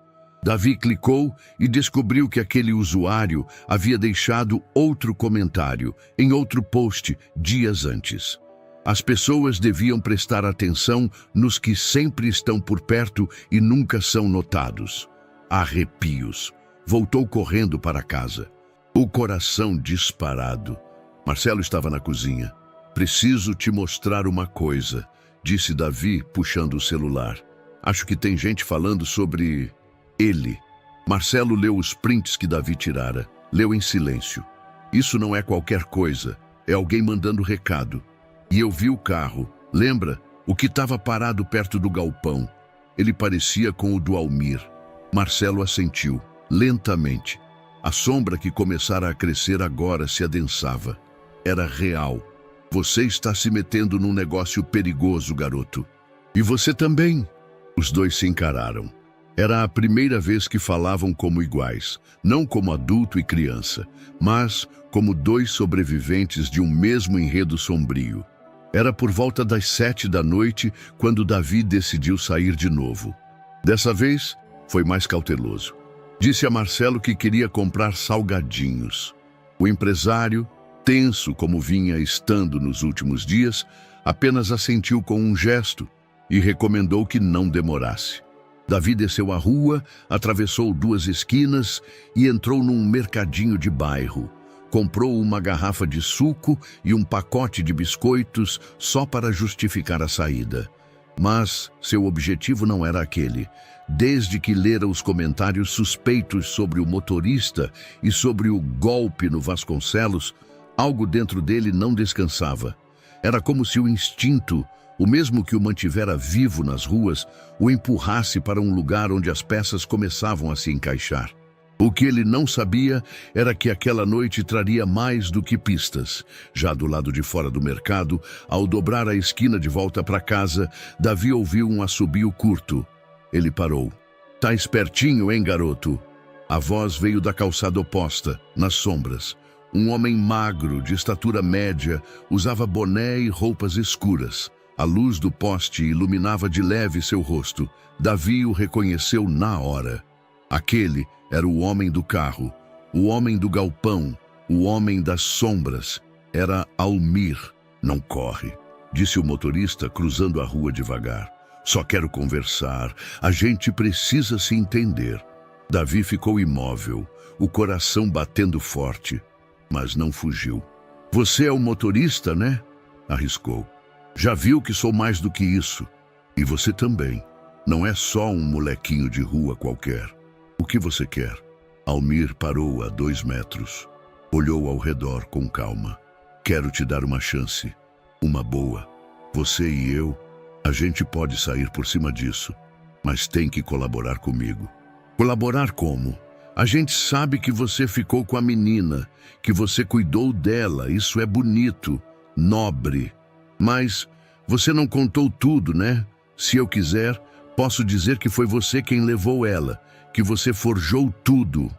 Davi clicou e descobriu que aquele usuário havia deixado outro comentário em outro post dias antes. As pessoas deviam prestar atenção nos que sempre estão por perto e nunca são notados. Arrepios. Voltou correndo para casa. O coração disparado. Marcelo estava na cozinha. Preciso te mostrar uma coisa, disse Davi, puxando o celular. Acho que tem gente falando sobre ele. Marcelo leu os prints que Davi tirara. Leu em silêncio. Isso não é qualquer coisa. É alguém mandando recado. E eu vi o carro. Lembra? O que estava parado perto do galpão. Ele parecia com o do Almir. Marcelo assentiu, lentamente. A sombra que começara a crescer agora se adensava. Era real. Você está se metendo num negócio perigoso, garoto. E você também. Os dois se encararam. Era a primeira vez que falavam como iguais, não como adulto e criança, mas como dois sobreviventes de um mesmo enredo sombrio. Era por volta das 7 da noite quando Davi decidiu sair de novo. Dessa vez, foi mais cauteloso. Disse a Marcelo que queria comprar salgadinhos. O empresário, tenso como vinha estando nos últimos dias, apenas assentiu com um gesto e recomendou que não demorasse. Davi desceu a rua, atravessou 2 esquinas e entrou num mercadinho de bairro. Comprou uma garrafa de suco e um pacote de biscoitos só para justificar a saída. Mas seu objetivo não era aquele. Desde que lera os comentários suspeitos sobre o motorista e sobre o golpe no Vasconcelos, algo dentro dele não descansava. Era como se o instinto, o mesmo que o mantivera vivo nas ruas, o empurrasse para um lugar onde as peças começavam a se encaixar. O que ele não sabia era que aquela noite traria mais do que pistas. Já do lado de fora do mercado, ao dobrar a esquina de volta para casa, Davi ouviu um assobio curto. Ele parou. Tá espertinho, hein, garoto? A voz veio da calçada oposta, nas sombras. Um homem magro, de estatura média, usava boné e roupas escuras. A luz do poste iluminava de leve seu rosto. Davi o reconheceu na hora. Aquele era o homem do carro, o homem do galpão, o homem das sombras. Era Almir. Não corre, disse o motorista, cruzando a rua devagar. Só quero conversar. A gente precisa se entender. Davi ficou imóvel, o coração batendo forte, mas não fugiu. Você é o motorista, né? Arriscou. Já viu que sou mais do que isso. E você também. Não é só um molequinho de rua qualquer. O que você quer? Almir parou a 2 metros. Olhou ao redor com calma. Quero te dar uma chance. Uma boa. Você e eu, a gente pode sair por cima disso. Mas tem que colaborar comigo. Colaborar como? A gente sabe que você ficou com a menina, que você cuidou dela. Isso é bonito, nobre. Mas você não contou tudo, né? Se eu quiser, posso dizer que foi você quem levou ela, que você forjou tudo.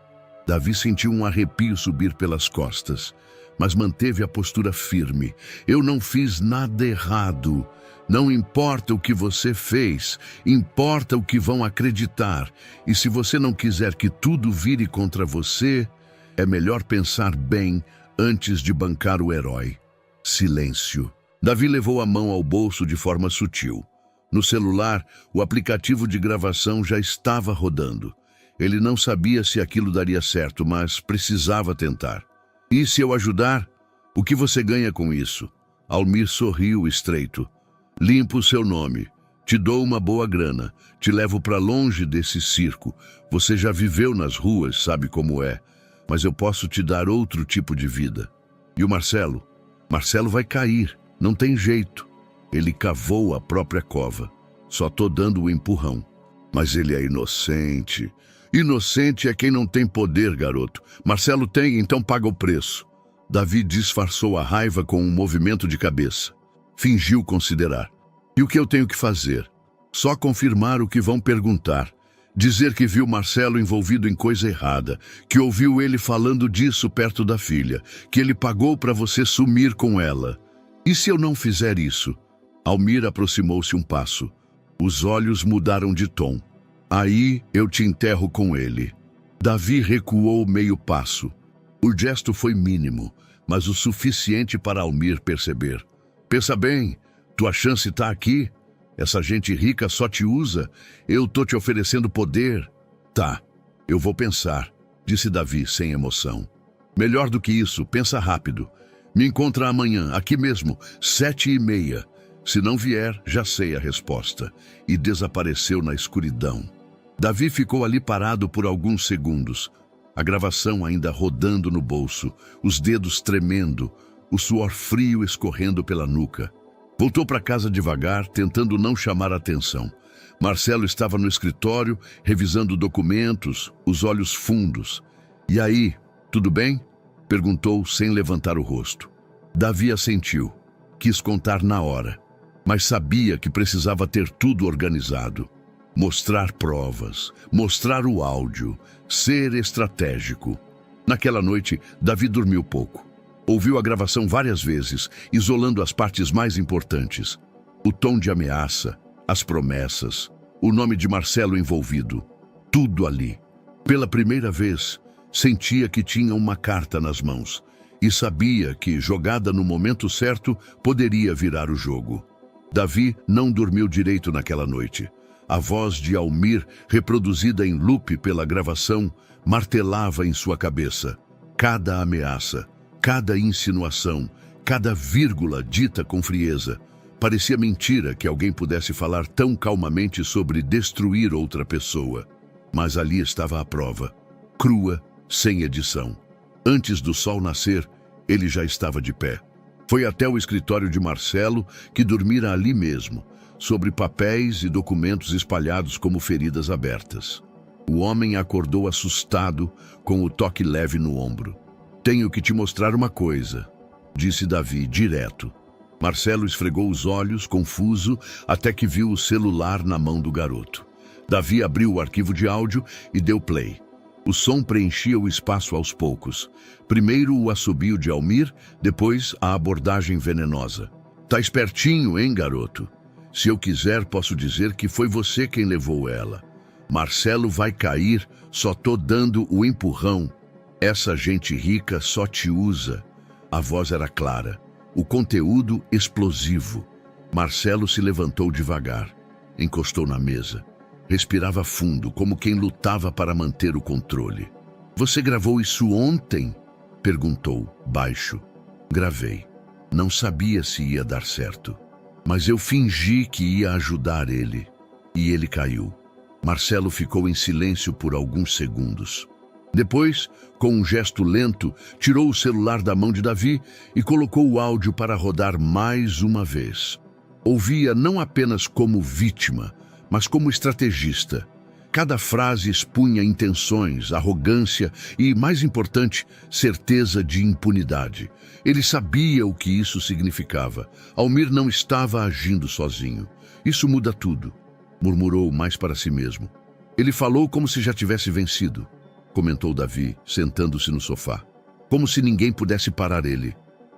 Davi sentiu um arrepio subir pelas costas, mas manteve a postura firme. Eu não fiz nada errado. Não importa o que você fez, importa o que vão acreditar. E se você não quiser que tudo vire contra você, é melhor pensar bem antes de bancar o herói. Silêncio. Davi levou a mão ao bolso de forma sutil. No celular, o aplicativo de gravação já estava rodando. Ele não sabia se aquilo daria certo, mas precisava tentar. E se eu ajudar? O que você ganha com isso? Almir sorriu estreito. Limpo o seu nome. Te dou uma boa grana. Te levo para longe desse circo. Você já viveu nas ruas, sabe como é. Mas eu posso te dar outro tipo de vida. E o Marcelo? Marcelo vai cair. Não tem jeito. Ele cavou a própria cova. Só tô dando o empurrão. Mas ele é inocente. Inocente é quem não tem poder, garoto. Marcelo tem, então paga o preço. Davi disfarçou a raiva com um movimento de cabeça. Fingiu considerar. E o que eu tenho que fazer? Só confirmar o que vão perguntar. Dizer que viu Marcelo envolvido em coisa errada, que ouviu ele falando disso perto da filha, que ele pagou para você sumir com ela. E se eu não fizer isso? Almir aproximou-se um passo. Os olhos mudaram de tom. Aí eu te enterro com ele. Davi recuou meio passo. O gesto foi mínimo, mas o suficiente para Almir perceber. Pensa bem, tua chance está aqui. Essa gente rica só te usa. Eu tô te oferecendo poder. Tá, eu vou pensar, disse Davi sem emoção. Melhor do que isso, pensa rápido. Me encontra amanhã, aqui mesmo, 7h30. Se não vier, já sei a resposta. E desapareceu na escuridão. Davi ficou ali parado por alguns segundos. A gravação ainda rodando no bolso, os dedos tremendo, o suor frio escorrendo pela nuca. Voltou para casa devagar, tentando não chamar a atenção. Marcelo estava no escritório, revisando documentos, os olhos fundos. "E aí, tudo bem?" perguntou sem levantar o rosto. Davi assentiu. Quis contar na hora, mas sabia que precisava ter tudo organizado. Mostrar provas, mostrar o áudio, ser estratégico. Naquela noite, Davi dormiu pouco. Ouviu a gravação várias vezes, isolando as partes mais importantes. O tom de ameaça, as promessas, o nome de Marcelo envolvido. Tudo ali. Pela primeira vez, sentia que tinha uma carta nas mãos e sabia que, jogada no momento certo, poderia virar o jogo. Davi não dormiu direito naquela noite. A voz de Almir, reproduzida em loop pela gravação, martelava em sua cabeça. Cada ameaça, cada insinuação, cada vírgula dita com frieza. Parecia mentira que alguém pudesse falar tão calmamente sobre destruir outra pessoa. Mas ali estava a prova, crua, sem edição. Antes do sol nascer, ele já estava de pé. Foi até o escritório de Marcelo, que dormira ali mesmo, sobre papéis e documentos espalhados como feridas abertas. O homem acordou assustado, com o toque leve no ombro. "Tenho que te mostrar uma coisa", disse Davi, direto. Marcelo esfregou os olhos, confuso, até que viu o celular na mão do garoto. Davi abriu o arquivo de áudio e deu play. O som preenchia o espaço aos poucos. Primeiro o assobio de Almir, depois a abordagem venenosa. "Tá espertinho, hein, garoto? Se eu quiser, posso dizer que foi você quem levou ela. Marcelo vai cair, só tô dando o empurrão. Essa gente rica só te usa." A voz era clara, o conteúdo explosivo. Marcelo se levantou devagar, encostou na mesa. Respirava fundo, como quem lutava para manter o controle. "Você gravou isso ontem?" perguntou, baixo. "Gravei. Não sabia se ia dar certo. Mas eu fingi que ia ajudar ele. E ele caiu." Marcelo ficou em silêncio por alguns segundos. Depois, com um gesto lento, tirou o celular da mão de Davi e colocou o áudio para rodar mais uma vez. Ouvia não apenas como vítima, mas como estrategista. Cada frase expunha intenções, arrogância e, mais importante, certeza de impunidade. Ele sabia o que isso significava. Almir não estava agindo sozinho. "Isso muda tudo", murmurou mais para si mesmo. "Ele falou como se já tivesse vencido", comentou Davi, sentando-se no sofá. "Como se ninguém pudesse parar ele."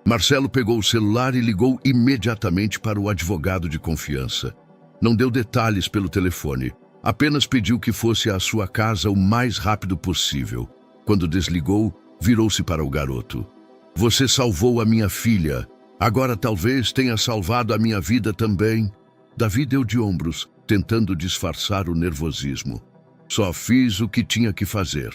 Marcelo pegou o celular e ligou imediatamente para o advogado de confiança. Não deu detalhes pelo telefone, apenas pediu que fosse à sua casa o mais rápido possível. Quando desligou, virou-se para o garoto. "Você salvou a minha filha. Agora talvez tenha salvado a minha vida também." Davi deu de ombros, tentando disfarçar o nervosismo. "Só fiz o que tinha que fazer."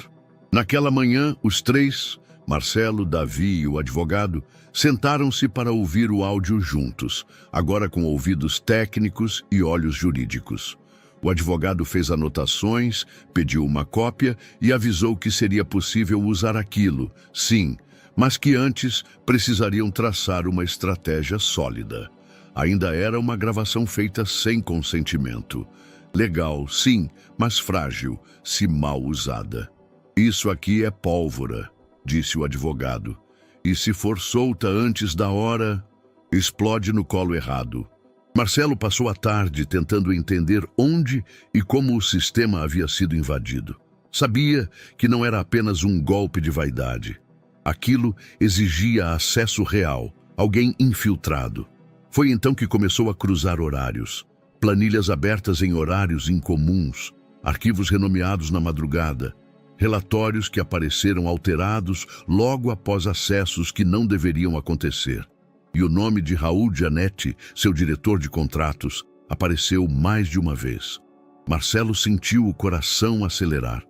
Naquela manhã, os três, Marcelo, Davi e o advogado, sentaram-se para ouvir o áudio juntos, agora com ouvidos técnicos e olhos jurídicos. O advogado fez anotações, pediu uma cópia e avisou que seria possível usar aquilo, sim, mas que antes precisariam traçar uma estratégia sólida. Ainda era uma gravação feita sem consentimento. Legal, sim, mas frágil, se mal usada. "Isso aqui é pólvora", disse o advogado. "E se for solta antes da hora, explode no colo errado." Marcelo passou a tarde tentando entender onde e como o sistema havia sido invadido. Sabia que não era apenas um golpe de vaidade. Aquilo exigia acesso real, alguém infiltrado. Foi então que começou a cruzar horários. Planilhas abertas em horários incomuns, arquivos renomeados na madrugada, relatórios que apareceram alterados logo após acessos que não deveriam acontecer. E o nome de Raul Gianetti, seu diretor de contratos, apareceu mais de uma vez. Marcelo sentiu o coração acelerar.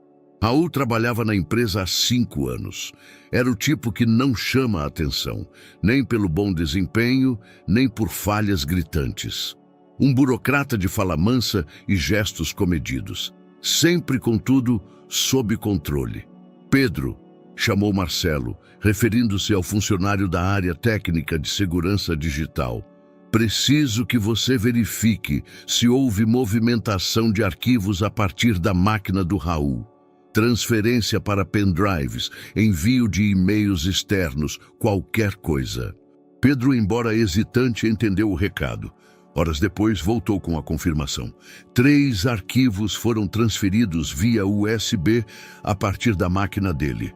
Raul trabalhava na empresa há 5 anos. Era o tipo que não chama a atenção, nem pelo bom desempenho, nem por falhas gritantes. Um burocrata de fala mansa e gestos comedidos. Sempre, contudo, sob controle. Pedro, chamou Marcelo, referindo-se ao funcionário da área técnica de segurança digital. Preciso que você verifique se houve movimentação de arquivos a partir da máquina do Raul. Transferência para pendrives, envio de e-mails externos, qualquer coisa. Pedro, embora hesitante, entendeu o recado. Horas depois, voltou com a confirmação. 3 arquivos foram transferidos via USB a partir da máquina dele,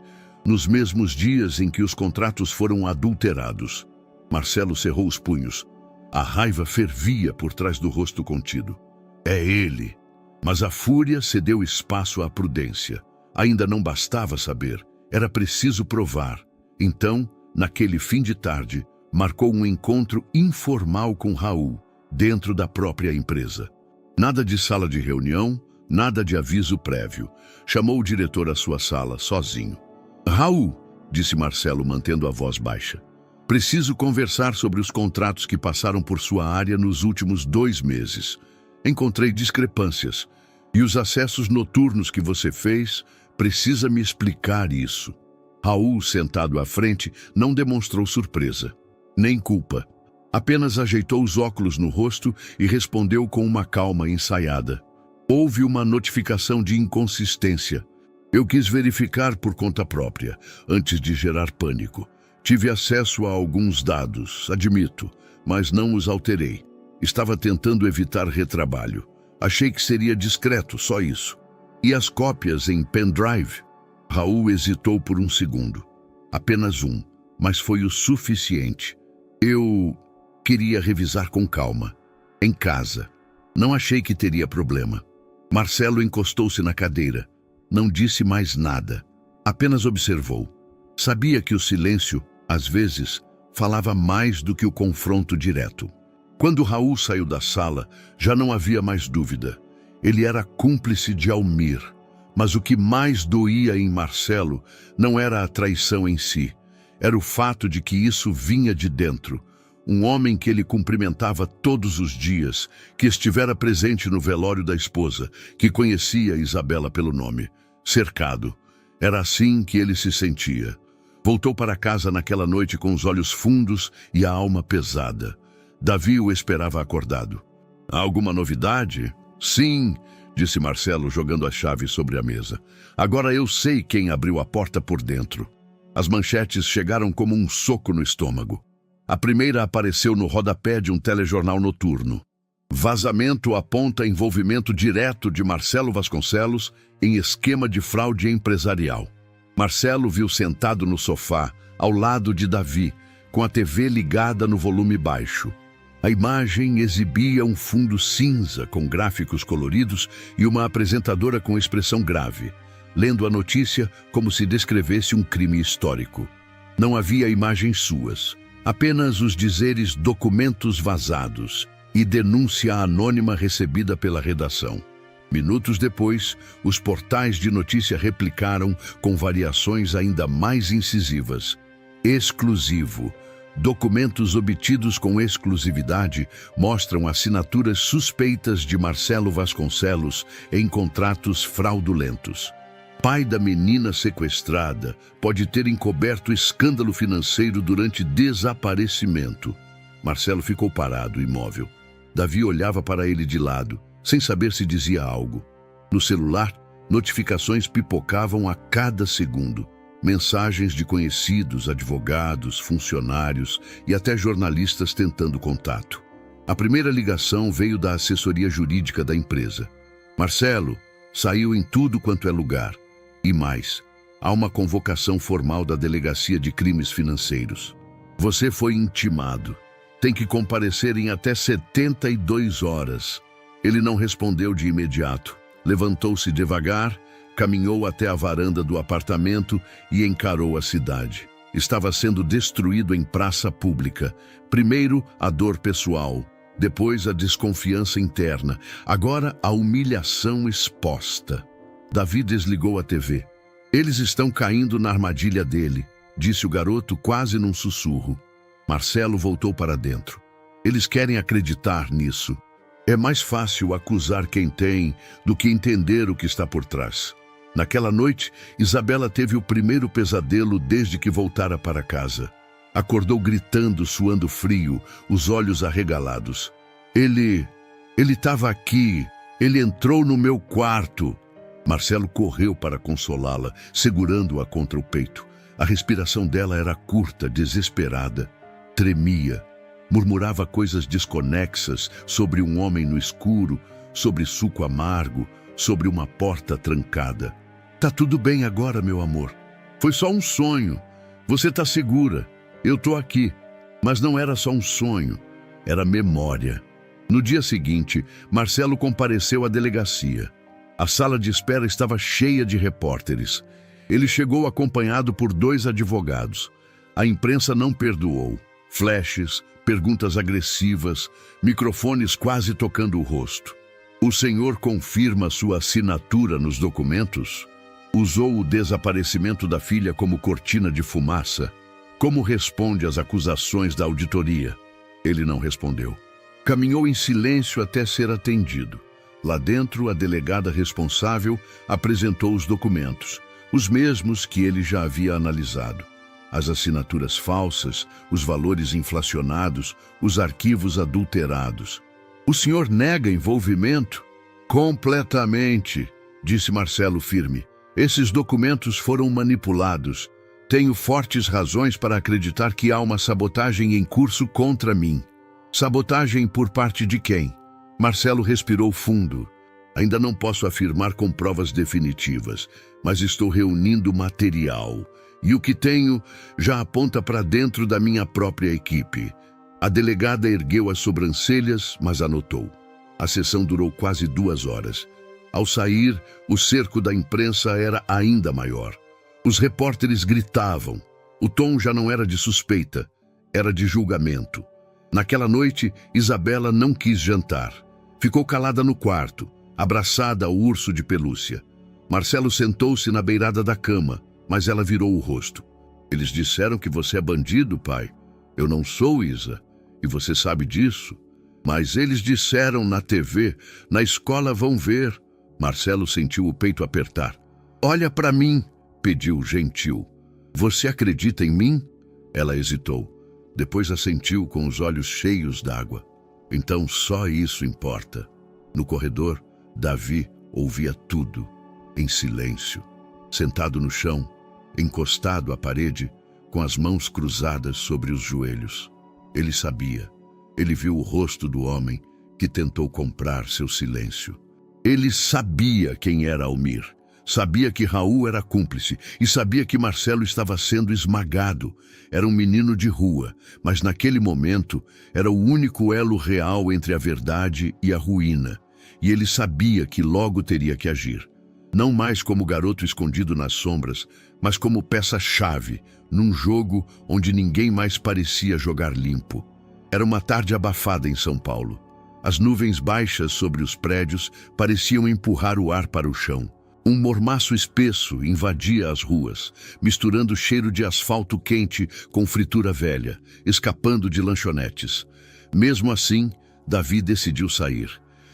nos mesmos dias em que os contratos foram adulterados. Marcelo cerrou os punhos. A raiva fervia por trás do rosto contido. É ele. Mas a fúria cedeu espaço à prudência. Ainda não bastava saber, era preciso provar. Então, naquele fim de tarde, marcou um encontro informal com Raul, dentro da própria empresa. Nada de sala de reunião, nada de aviso prévio. Chamou o diretor à sua sala, sozinho. Raul, disse Marcelo, mantendo a voz baixa. Preciso conversar sobre os contratos que passaram por sua área nos últimos 2 meses. Encontrei discrepâncias. E os acessos noturnos que você fez, precisa me explicar isso. Raul, sentado à frente, não demonstrou surpresa, nem culpa. Apenas ajeitou os óculos no rosto e respondeu com uma calma ensaiada. Houve uma notificação de inconsistência. Eu quis verificar por conta própria, antes de gerar pânico. Tive acesso a alguns dados, admito, mas não os alterei. Estava tentando evitar retrabalho. Achei que seria discreto, só isso. E as cópias em pendrive? Raul hesitou por um segundo. Apenas um, mas foi o suficiente. Eu queria revisar com calma. Em casa. Não achei que teria problema. Marcelo encostou-se na cadeira. Não disse mais nada. Apenas observou. Sabia que o silêncio, às vezes, falava mais do que o confronto direto. Quando Raul saiu da sala, já não havia mais dúvida. Ele era cúmplice de Almir. Mas o que mais doía em Marcelo não era a traição em si. Era o fato de que isso vinha de dentro. Um homem que ele cumprimentava todos os dias, que estivera presente no velório da esposa, que conhecia Isabela pelo nome. Cercado. Era assim que ele se sentia. Voltou para casa naquela noite com os olhos fundos e a alma pesada. Davi o esperava acordado. Há alguma novidade? Sim, disse Marcelo, jogando a chave sobre a mesa. Agora eu sei quem abriu a porta por dentro. As manchetes chegaram como um soco no estômago. A primeira apareceu no rodapé de um telejornal noturno. Vazamento aponta envolvimento direto de Marcelo Vasconcelos em esquema de fraude empresarial. Marcelo viu sentado no sofá, ao lado de Davi, com a TV ligada no volume baixo. A imagem exibia um fundo cinza com gráficos coloridos e uma apresentadora com expressão grave, lendo a notícia como se descrevesse um crime histórico. Não havia imagens suas, apenas os dizeres documentos vazados e denúncia anônima recebida pela redação. Minutos depois, os portais de notícia replicaram com variações ainda mais incisivas. Exclusivo. Documentos obtidos com exclusividade mostram assinaturas suspeitas de Marcelo Vasconcelos em contratos fraudulentos. Pai da menina sequestrada pode ter encoberto escândalo financeiro durante desaparecimento. Marcelo ficou parado, imóvel. Davi olhava para ele de lado, sem saber se dizia algo. No celular, notificações pipocavam a cada segundo. Mensagens de conhecidos, advogados, funcionários e até jornalistas tentando contato. A primeira ligação veio da assessoria jurídica da empresa. Marcelo, saiu em tudo quanto é lugar. E mais, há uma convocação formal da Delegacia de Crimes Financeiros. Você foi intimado. Tem que comparecer em até 72 horas. Ele não respondeu de imediato. Levantou-se devagar, caminhou até a varanda do apartamento e encarou a cidade. Estava sendo destruído em praça pública. Primeiro, a dor pessoal, depois a desconfiança interna, agora a humilhação exposta. Davi desligou a TV. Eles estão caindo na armadilha dele, disse o garoto quase num sussurro. Marcelo voltou para dentro. Eles querem acreditar nisso. É mais fácil acusar quem tem do que entender o que está por trás. Naquela noite, Isabela teve o primeiro pesadelo desde que voltara para casa. Acordou gritando, suando frio, os olhos arregalados. Ele estava aqui. Ele entrou no meu quarto. Marcelo correu para consolá-la, segurando-a contra o peito. A respiração dela era curta, desesperada. Tremia. Murmurava coisas desconexas sobre um homem no escuro, sobre suco amargo, sobre uma porta trancada. Tá tudo bem agora, meu amor. Foi só um sonho. Você tá segura. Eu tô aqui. Mas não era só um sonho. Era memória. No dia seguinte, Marcelo compareceu à delegacia. A sala de espera estava cheia de repórteres. Ele chegou acompanhado por 2 advogados. A imprensa não perdoou. Flashes, perguntas agressivas, microfones quase tocando o rosto. O senhor confirma sua assinatura nos documentos? Usou o desaparecimento da filha como cortina de fumaça? Como responde às acusações da auditoria? Ele não respondeu. Caminhou em silêncio até ser atendido. Lá dentro, a delegada responsável apresentou os documentos, os mesmos que ele já havia analisado. As assinaturas falsas, os valores inflacionados, os arquivos adulterados. O senhor nega envolvimento? Completamente, disse Marcelo firme. Esses documentos foram manipulados. Tenho fortes razões para acreditar que há uma sabotagem em curso contra mim. Sabotagem por parte de quem? Marcelo respirou fundo. Ainda não posso afirmar com provas definitivas, mas estou reunindo material. E o que tenho já aponta para dentro da minha própria equipe. A delegada ergueu as sobrancelhas, mas anotou. A sessão durou quase 2 horas. Ao sair, o cerco da imprensa era ainda maior. Os repórteres gritavam. O tom já não era de suspeita, era de julgamento. Naquela noite, Isabela não quis jantar. Ficou calada no quarto, abraçada ao urso de pelúcia. Marcelo sentou-se na beirada da cama, mas ela virou o rosto. Eles disseram que você é bandido, pai. Eu não sou, Isa, e você sabe disso. Mas eles disseram na TV, na escola vão ver. Marcelo sentiu o peito apertar. Olha para mim, pediu gentil. Você acredita em mim? Ela hesitou. Depois assentiu com os olhos cheios d'água. Então só isso importa. No corredor, Davi ouvia tudo, em silêncio. Sentado no chão, encostado à parede, com as mãos cruzadas sobre os joelhos. Ele sabia. Ele viu o rosto do homem que tentou comprar seu silêncio. Ele sabia quem era Almir. Sabia que Raul era cúmplice e sabia que Marcelo estava sendo esmagado. Era um menino de rua, mas naquele momento era o único elo real entre a verdade e a ruína. E ele sabia que logo teria que agir. Não mais como garoto escondido nas sombras, mas como peça-chave, num jogo onde ninguém mais parecia jogar limpo. Era uma tarde abafada em São Paulo. As nuvens baixas sobre os prédios pareciam empurrar o ar para o chão. Um mormaço espesso invadia as ruas, misturando cheiro de asfalto quente com fritura velha, escapando de lanchonetes. Mesmo assim, Davi decidiu sair.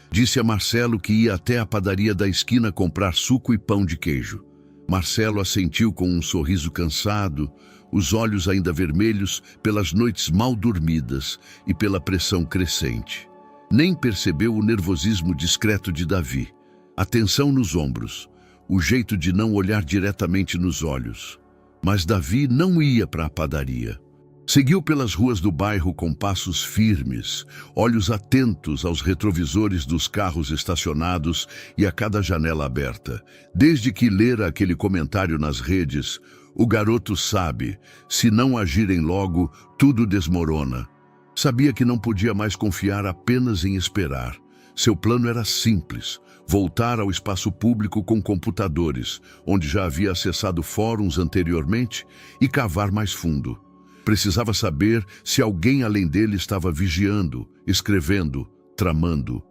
Disse a Marcelo que ia até a padaria da esquina comprar suco e pão de queijo. Marcelo assentiu com um sorriso cansado, os olhos ainda vermelhos pelas noites mal dormidas e pela pressão crescente. Nem percebeu o nervosismo discreto de Davi, a tensão nos ombros, o jeito de não olhar diretamente nos olhos. Mas Davi não ia para a padaria. Seguiu pelas ruas do bairro com passos firmes, olhos atentos aos retrovisores dos carros estacionados e a cada janela aberta. Desde que lera aquele comentário nas redes, o garoto sabe, se não agirem logo, tudo desmorona. Sabia que não podia mais confiar apenas em esperar. Seu plano era simples: voltar ao espaço público com computadores, onde já havia acessado fóruns anteriormente, e cavar mais fundo. Precisava saber se alguém além dele estava vigiando, escrevendo, tramando.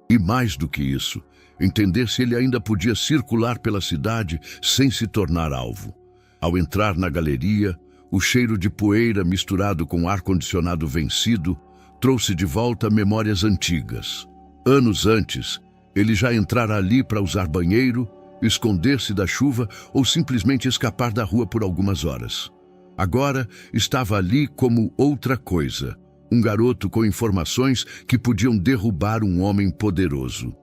E mais do que isso, entender se ele ainda podia circular pela cidade sem se tornar alvo. Ao entrar na galeria, o cheiro de poeira misturado com ar-condicionado vencido trouxe de volta memórias antigas. Anos antes, ele já entrara ali para usar banheiro, esconder-se da chuva ou simplesmente escapar da rua por algumas horas. Agora estava ali como outra coisa, um garoto com informações que podiam derrubar um homem poderoso.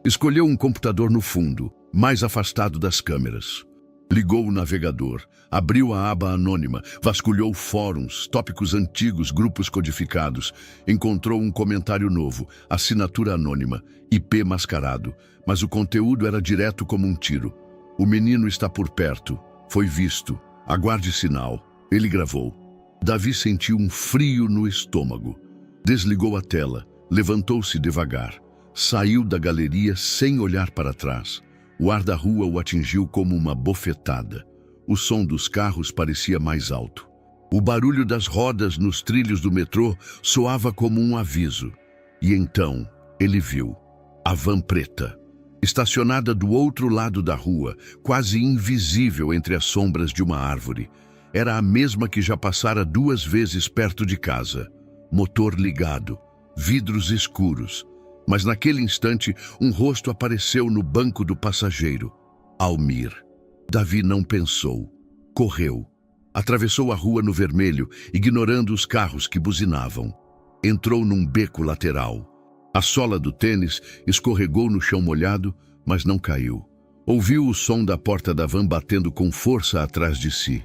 Escolheu um computador no fundo, mais afastado das câmeras. Ligou o navegador, abriu a aba anônima, vasculhou fóruns, tópicos antigos, grupos codificados. Encontrou um comentário novo, assinatura anônima, IP mascarado, mas o conteúdo era direto como um tiro. O menino está por perto. Foi visto. Aguarde sinal. Ele gravou. Davi sentiu um frio no estômago. Desligou a tela, levantou-se devagar. Saiu da galeria sem olhar para trás. O ar da rua o atingiu como uma bofetada. O som dos carros parecia mais alto. O barulho das rodas nos trilhos do metrô soava como um aviso. E então ele viu a van preta, estacionada do outro lado da rua, quase invisível entre as sombras de uma árvore. Era a mesma que já passara 2 vezes perto de casa. Motor ligado, vidros escuros. Mas naquele instante, um rosto apareceu no banco do passageiro. Almir. Davi não pensou. Correu. Atravessou a rua no vermelho, ignorando os carros que buzinavam. Entrou num beco lateral. A sola do tênis escorregou no chão molhado, mas não caiu. Ouviu o som da porta da van batendo com força atrás de si.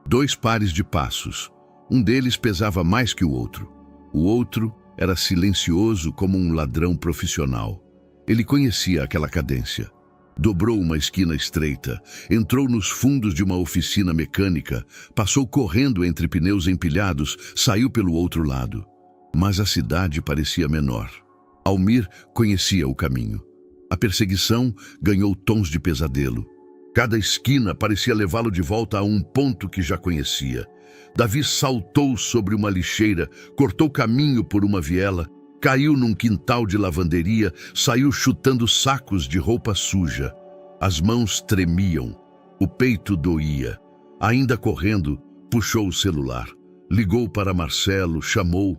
2 pares de passos. Um deles pesava mais que o outro. O outro era silencioso como um ladrão profissional. Ele conhecia aquela cadência. Dobrou uma esquina estreita, entrou nos fundos de uma oficina mecânica, passou correndo entre pneus empilhados, saiu pelo outro lado. Mas a cidade parecia menor. Almir conhecia o caminho. A perseguição ganhou tons de pesadelo. Cada esquina parecia levá-lo de volta a um ponto que já conhecia. Davi saltou sobre uma lixeira, cortou caminho por uma viela, caiu num quintal de lavanderia, saiu chutando sacos de roupa suja. As mãos tremiam, o peito doía. Ainda correndo, puxou o celular. Ligou para Marcelo, chamou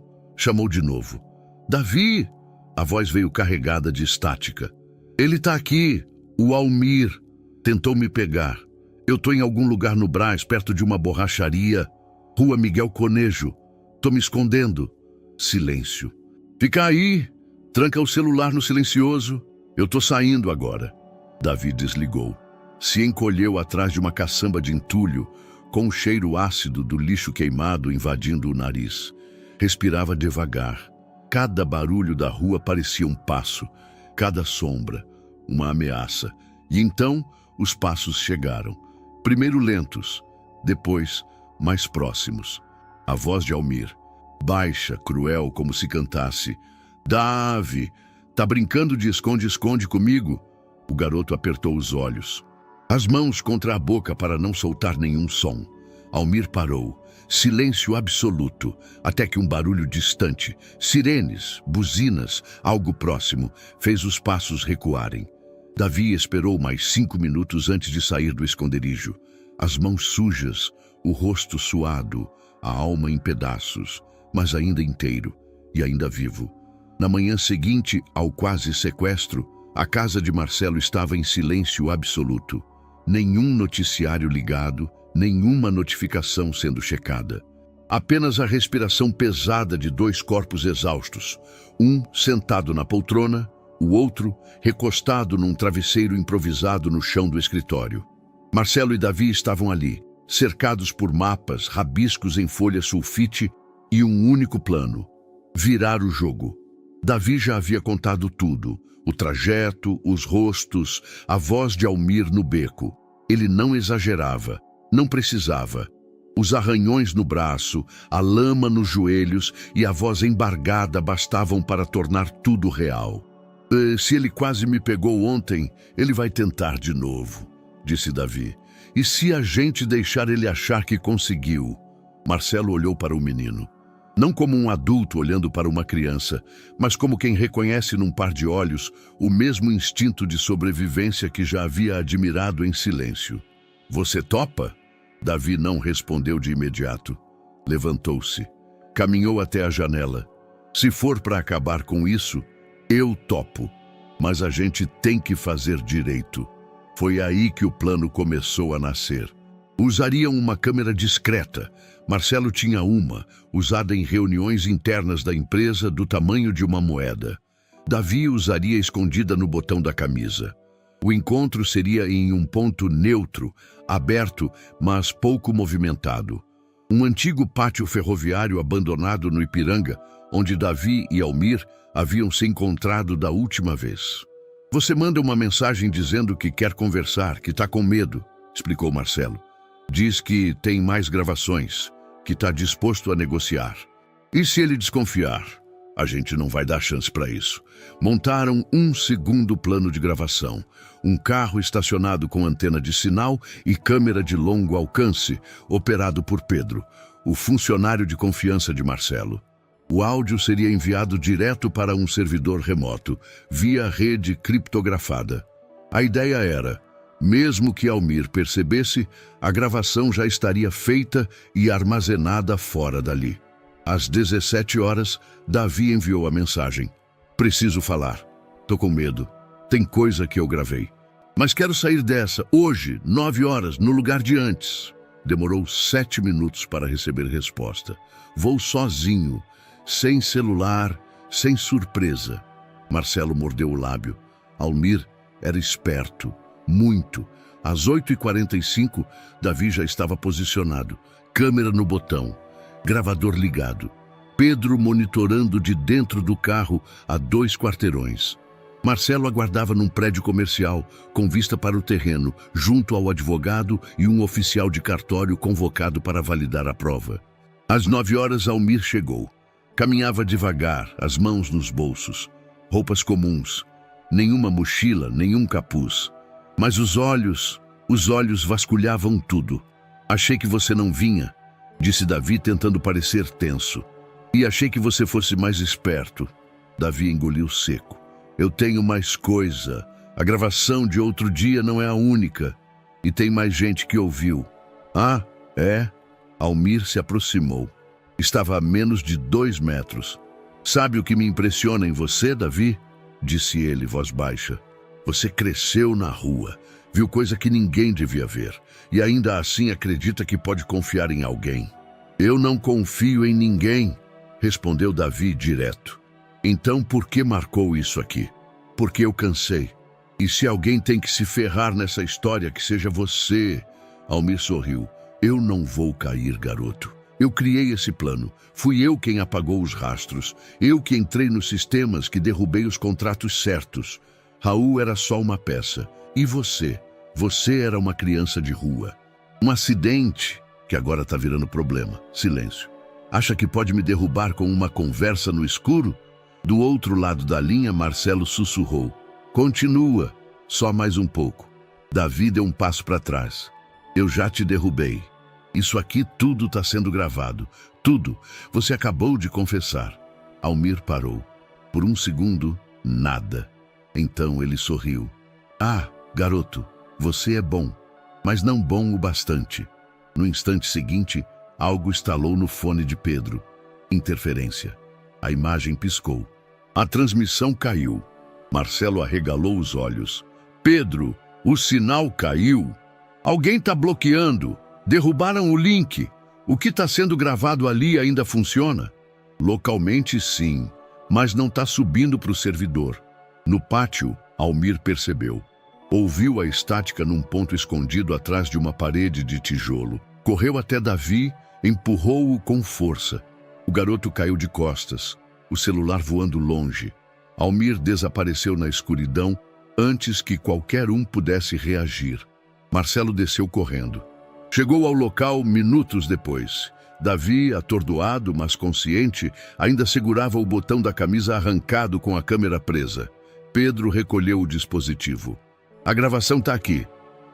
de novo. Davi! A voz veio carregada de estática. Ele está aqui, o Almir. Tentou me pegar. Eu estou em algum lugar no Brás, perto de uma borracharia. Rua Miguel Conejo. Estou me escondendo. Silêncio. Fica aí. Tranca o celular no silencioso. Eu estou saindo agora. Davi desligou. Se encolheu atrás de uma caçamba de entulho, com o cheiro ácido do lixo queimado invadindo o nariz. Respirava devagar. Cada barulho da rua parecia um passo. Cada sombra, uma ameaça. E então, os passos chegaram. Primeiro lentos, depois mais próximos. A voz de Almir, baixa, cruel, como se cantasse. Davi, tá brincando de esconde-esconde comigo? O garoto apertou os olhos. As mãos contra a boca para não soltar nenhum som. Almir parou. Silêncio absoluto, até que um barulho distante, sirenes, buzinas, algo próximo, fez os passos recuarem. Davi esperou mais 5 minutos antes de sair do esconderijo. As mãos sujas, o rosto suado, a alma em pedaços, mas ainda inteiro e ainda vivo. Na manhã seguinte ao quase sequestro, a casa de Marcelo estava em silêncio absoluto. Nenhum noticiário ligado, nenhuma notificação sendo checada. Apenas a respiração pesada de 2 corpos exaustos, um sentado na poltrona, o outro recostado num travesseiro improvisado no chão do escritório. Marcelo e Davi estavam ali, cercados por mapas, rabiscos em folha sulfite e um único plano: virar o jogo. Davi já havia contado tudo: o trajeto, os rostos, a voz de Almir no beco. Ele não exagerava, não precisava. Os arranhões no braço, a lama nos joelhos e a voz embargada bastavam para tornar tudo real. Se ele quase me pegou ontem, ele vai tentar de novo, disse Davi. E se a gente deixar ele achar que conseguiu? Marcelo olhou para o menino. Não como um adulto olhando para uma criança, mas como quem reconhece num par de olhos o mesmo instinto de sobrevivência que já havia admirado em silêncio. Você topa? Davi não respondeu de imediato. Levantou-se. Caminhou até a janela. Se for para acabar com isso, eu topo. Mas a gente tem que fazer direito. Foi aí que o plano começou a nascer. Usariam uma câmera discreta. Marcelo tinha uma, usada em reuniões internas da empresa do tamanho de uma moeda. Davi usaria escondida no botão da camisa. O encontro seria em um ponto neutro, aberto, mas pouco movimentado. Um antigo pátio ferroviário abandonado no Ipiranga, onde Davi e Almir haviam se encontrado da última vez. Você manda uma mensagem dizendo que quer conversar, que está com medo, explicou Marcelo. Diz que tem mais gravações, que está disposto a negociar. E se ele desconfiar? A gente não vai dar chance para isso. Montaram um segundo plano de gravação. Um carro estacionado com antena de sinal e câmera de longo alcance, operado por Pedro, o funcionário de confiança de Marcelo. O áudio seria enviado direto para um servidor remoto, via rede criptografada. A ideia era, mesmo que Almir percebesse, a gravação já estaria feita e armazenada fora dali. Às 17 horas, Davi enviou a mensagem. Preciso falar. Tô com medo. Tem coisa que eu gravei. Mas quero sair dessa, hoje, 9 horas, no lugar de antes. Demorou 7 minutos para receber resposta. Vou sozinho, sem celular, sem surpresa. Marcelo mordeu o lábio. Almir era esperto, muito. Às 8h45, Davi já estava posicionado. Câmera no botão. Gravador ligado. Pedro monitorando de dentro do carro a 2 quarteirões. Marcelo aguardava num prédio comercial, com vista para o terreno, junto ao advogado e um oficial de cartório convocado para validar a prova. Às 9 horas, Almir chegou. Caminhava devagar, as mãos nos bolsos. Roupas comuns. Nenhuma mochila, nenhum capuz. Mas os olhos vasculhavam tudo. Achei que você não vinha, disse Davi tentando parecer tenso. E achei que você fosse mais esperto. Davi engoliu seco. Eu tenho mais coisa. A gravação de outro dia não é a única. E tem mais gente que ouviu. Ah, é? Almir se aproximou. Estava a menos de 2 metros. Sabe o que me impressiona em você, Davi? Disse ele, voz baixa. Você cresceu na rua. Viu coisa que ninguém devia ver. E ainda assim acredita que pode confiar em alguém. Eu não confio em ninguém, respondeu Davi direto. Então por que marcou isso aqui? Porque eu cansei. E se alguém tem que se ferrar nessa história, que seja você. Almir sorriu. Eu não vou cair, garoto. Eu criei esse plano. Fui eu quem apagou os rastros. Eu que entrei nos sistemas, que derrubei os contratos certos. Raul era só uma peça. E você? Você era uma criança de rua. Um acidente que agora está virando problema. Silêncio. Acha que pode me derrubar com uma conversa no escuro? Do outro lado da linha, Marcelo sussurrou. Continua, só mais um pouco. Davi deu um passo para trás. Eu já te derrubei. Isso aqui tudo está sendo gravado. Tudo. Você acabou de confessar. Almir parou. Por um segundo, nada. Então ele sorriu. Ah, garoto, você é bom, mas não bom o bastante. No instante seguinte, algo estalou no fone de Pedro. Interferência. A imagem piscou. A transmissão caiu. Marcelo arregalou os olhos. Pedro, o sinal caiu. Alguém está bloqueando. Derrubaram o link. O que está sendo gravado ali ainda funciona? Localmente, sim, mas não está subindo para o servidor. No pátio, Almir percebeu. Ouviu a estática num ponto escondido atrás de uma parede de tijolo. Correu até Davi, empurrou-o com força. O garoto caiu de costas, o celular voando longe. Almir desapareceu na escuridão antes que qualquer um pudesse reagir. Marcelo desceu correndo. Chegou ao local minutos depois. Davi, atordoado, mas consciente, ainda segurava o botão da camisa arrancado com a câmera presa. Pedro recolheu o dispositivo. A gravação está aqui,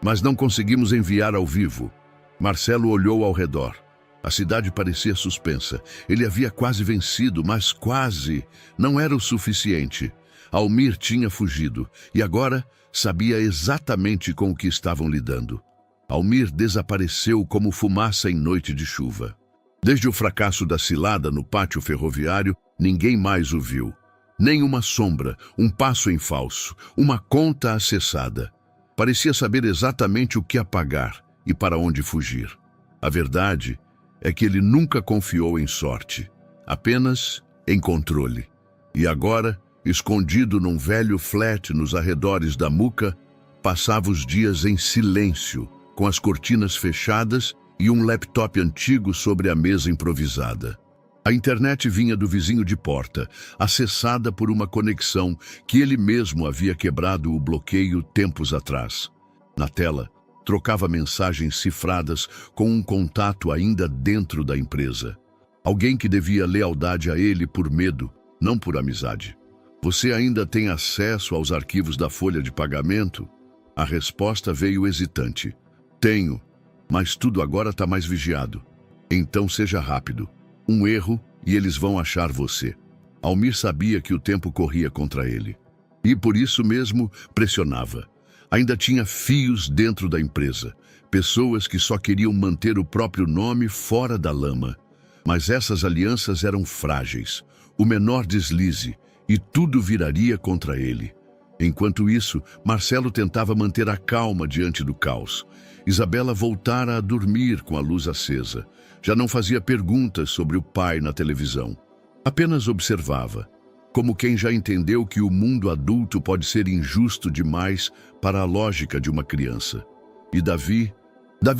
mas não conseguimos enviar ao vivo. Marcelo olhou ao redor. A cidade parecia suspensa. Ele havia quase vencido, mas quase não era o suficiente. Almir tinha fugido e agora sabia exatamente com o que estavam lidando. Almir desapareceu como fumaça em noite de chuva. Desde o fracasso da cilada no pátio ferroviário, ninguém mais o viu. Nem uma sombra, um passo em falso, uma conta acessada. Parecia saber exatamente o que apagar e para onde fugir. A verdade é que ele nunca confiou em sorte, apenas em controle. E agora, escondido num velho flat nos arredores da Muca, passava os dias em silêncio, com as cortinas fechadas e um laptop antigo sobre a mesa improvisada. A internet vinha do vizinho de porta, acessada por uma conexão que ele mesmo havia quebrado o bloqueio tempos atrás. Na tela, trocava mensagens cifradas com um contato ainda dentro da empresa. Alguém que devia lealdade a ele por medo, não por amizade. Você ainda tem acesso aos arquivos da folha de pagamento? A resposta veio hesitante. Tenho, mas tudo agora está mais vigiado. Então seja rápido. Um erro e eles vão achar você. Almir sabia que o tempo corria contra ele. E por isso mesmo pressionava. Ainda tinha fios dentro da empresa. Pessoas que só queriam manter o próprio nome fora da lama. Mas essas alianças eram frágeis. O menor deslize e tudo viraria contra ele. Enquanto isso, Marcelo tentava manter a calma diante do caos. Isabela voltara a dormir com a luz acesa. Já não fazia perguntas sobre o pai na televisão. Apenas observava, como quem já entendeu que o mundo adulto pode ser injusto demais para a lógica de uma criança. E Davi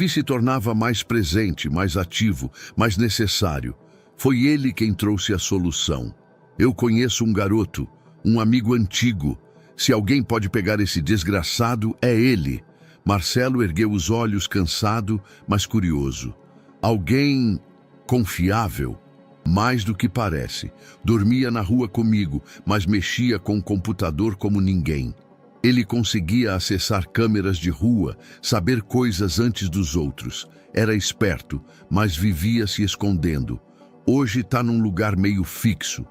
se tornava mais presente, mais ativo, mais necessário. Foi ele quem trouxe a solução. Eu conheço um garoto, um amigo antigo. Se alguém pode pegar esse desgraçado, é ele. Marcelo ergueu os olhos cansado, mas curioso. Alguém confiável, mais do que parece. Dormia na rua comigo, mas mexia com o computador como ninguém. Ele conseguia acessar câmeras de rua, saber coisas antes dos outros. Era esperto, mas vivia se escondendo. Hoje está num lugar meio fixo.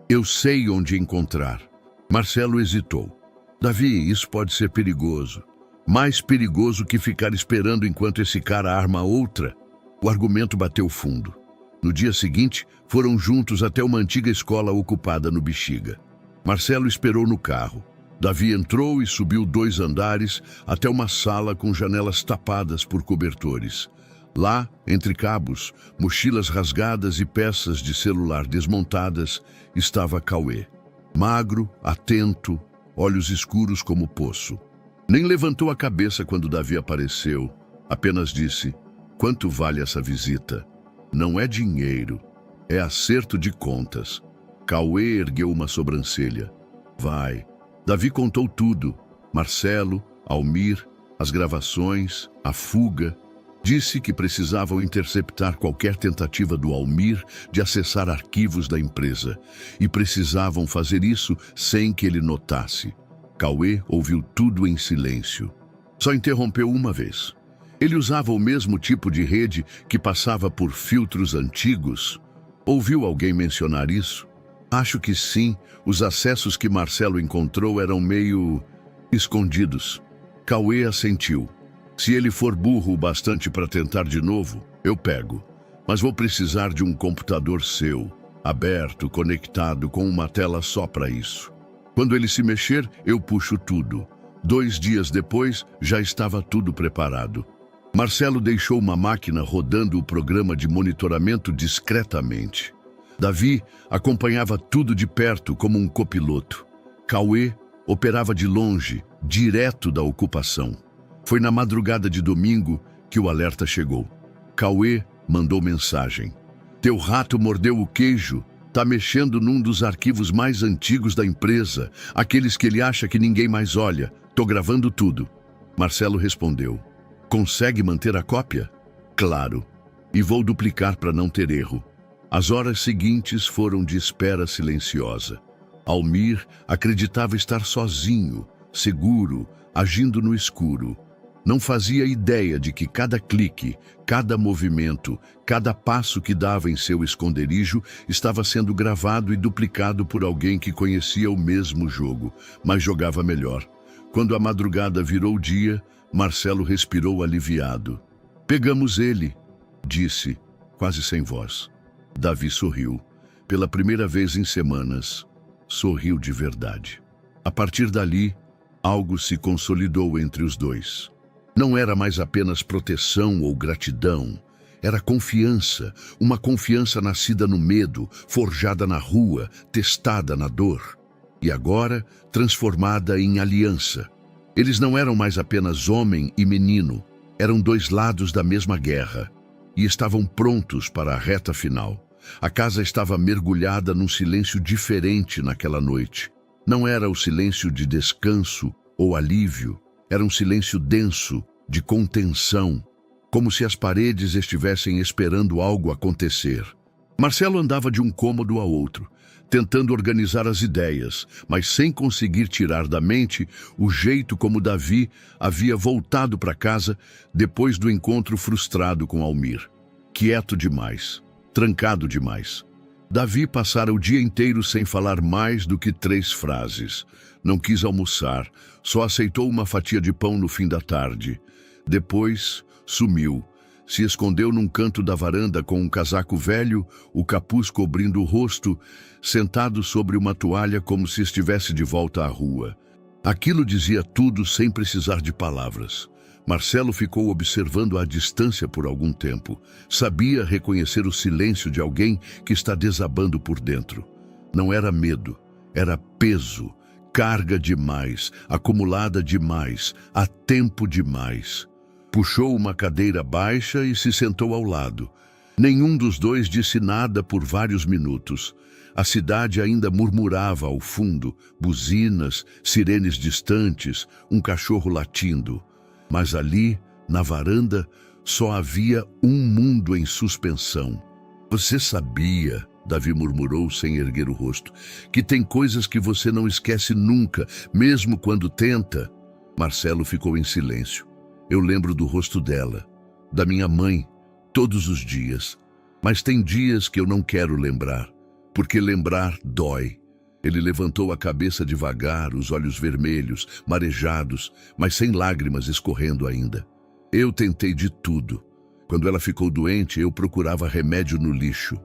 Eu sei onde encontrar. Marcelo hesitou. Davi, isso pode ser perigoso. Mais perigoso que ficar esperando enquanto esse cara arma outra. O argumento bateu fundo. No dia seguinte, foram juntos até uma antiga escola ocupada no Bexiga. Marcelo esperou no carro. Davi entrou e subiu 2 andares até uma sala com janelas tapadas por cobertores. Lá, entre cabos, mochilas rasgadas e peças de celular desmontadas, estava Cauê. Magro, atento, olhos escuros como poço. Nem levantou a cabeça quando Davi apareceu. Apenas disse: "Quanto vale essa visita?" "Não é dinheiro, é acerto de contas." Cauê ergueu uma sobrancelha. "Vai." Davi contou tudo. Marcelo, Almir, as gravações, a fuga. Disse que precisavam interceptar qualquer tentativa do Almir de acessar arquivos da empresa. E precisavam fazer isso sem que ele notasse. Cauê ouviu tudo em silêncio. Só interrompeu uma vez. Ele usava o mesmo tipo de rede que passava por filtros antigos? Ouviu alguém mencionar isso? Acho que sim. Os acessos que Marcelo encontrou eram meio escondidos. Cauê assentiu. Se ele for burro o bastante para tentar de novo, eu pego. Mas vou precisar de um computador seu, aberto, conectado, com uma tela só para isso. Quando ele se mexer, eu puxo tudo. 2 dias depois, já estava tudo preparado. Marcelo deixou uma máquina rodando o programa de monitoramento discretamente. Davi acompanhava tudo de perto como um copiloto. Cauê operava de longe, direto da ocupação. Foi na madrugada de domingo que o alerta chegou. Cauê mandou mensagem. "Teu rato mordeu o queijo. Tá mexendo num dos arquivos mais antigos da empresa, aqueles que ele acha que ninguém mais olha. Tô gravando tudo." Marcelo respondeu. "Consegue manter a cópia?" "Claro. E vou duplicar para não ter erro." As horas seguintes foram de espera silenciosa. Almir acreditava estar sozinho, seguro, agindo no escuro. Não fazia ideia de que cada clique, cada movimento, cada passo que dava em seu esconderijo estava sendo gravado e duplicado por alguém que conhecia o mesmo jogo, mas jogava melhor. Quando a madrugada virou dia, Marcelo respirou aliviado. "Pegamos ele", disse, quase sem voz. Davi sorriu. Pela primeira vez em semanas, sorriu de verdade. A partir dali, algo se consolidou entre os dois. Não era mais apenas proteção ou gratidão. Era confiança, uma confiança nascida no medo, forjada na rua, testada na dor. E agora, transformada em aliança. Eles não eram mais apenas homem e menino, eram dois lados da mesma guerra. E estavam prontos para a reta final. A casa estava mergulhada num silêncio diferente naquela noite. Não era o silêncio de descanso ou alívio, era um silêncio denso, de contenção, como se as paredes estivessem esperando algo acontecer. Marcelo andava de um cômodo a outro, tentando organizar as ideias, mas sem conseguir tirar da mente o jeito como Davi havia voltado para casa depois do encontro frustrado com Almir. Quieto demais, trancado demais. Davi passara o dia inteiro sem falar mais do que 3 frases. Não quis almoçar, só aceitou uma fatia de pão no fim da tarde. Depois, sumiu. Se escondeu num canto da varanda com um casaco velho, o capuz cobrindo o rosto, sentado sobre uma toalha como se estivesse de volta à rua. Aquilo dizia tudo sem precisar de palavras. Marcelo ficou observando à distância por algum tempo. Sabia reconhecer o silêncio de alguém que está desabando por dentro. Não era medo, era peso, carga demais, acumulada demais, há tempo demais. Puxou uma cadeira baixa e se sentou ao lado. Nenhum dos dois disse nada por vários minutos. A cidade ainda murmurava ao fundo, buzinas, sirenes distantes, um cachorro latindo. Mas ali, na varanda, só havia um mundo em suspensão. "Você sabia", Davi murmurou sem erguer o rosto, "que tem coisas que você não esquece nunca, mesmo quando tenta?" Marcelo ficou em silêncio. "Eu lembro do rosto dela, da minha mãe, todos os dias. Mas tem dias que eu não quero lembrar, porque lembrar dói." Ele levantou a cabeça devagar, os olhos vermelhos, marejados, mas sem lágrimas escorrendo ainda. "Eu tentei de tudo. Quando ela ficou doente, eu procurava remédio no lixo.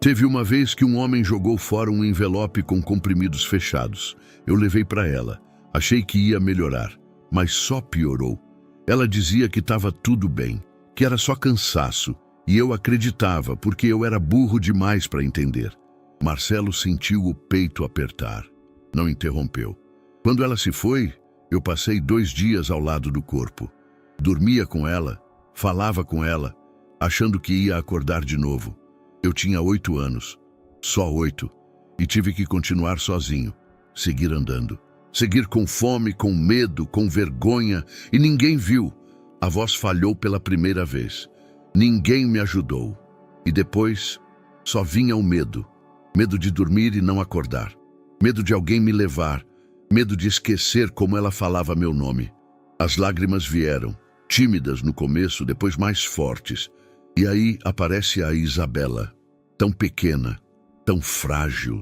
Teve uma vez que um homem jogou fora um envelope com comprimidos fechados. Eu levei para ela. Achei que ia melhorar, mas só piorou. Ela dizia que estava tudo bem, que era só cansaço, e eu acreditava porque eu era burro demais para entender." Marcelo sentiu o peito apertar. Não interrompeu. "Quando ela se foi, eu passei 2 dias ao lado do corpo. Dormia com ela, falava com ela, achando que ia acordar de novo. Eu tinha 8 anos, só 8, e tive que continuar sozinho, seguir andando. Seguir com fome, com medo, com vergonha, e ninguém viu. A voz falhou pela primeira vez. Ninguém me ajudou. E depois, só vinha o medo. Medo de dormir e não acordar. Medo de alguém me levar. Medo de esquecer como ela falava meu nome. As lágrimas vieram, tímidas no começo, depois mais fortes. E aí aparece a Isabela, tão pequena, tão frágil.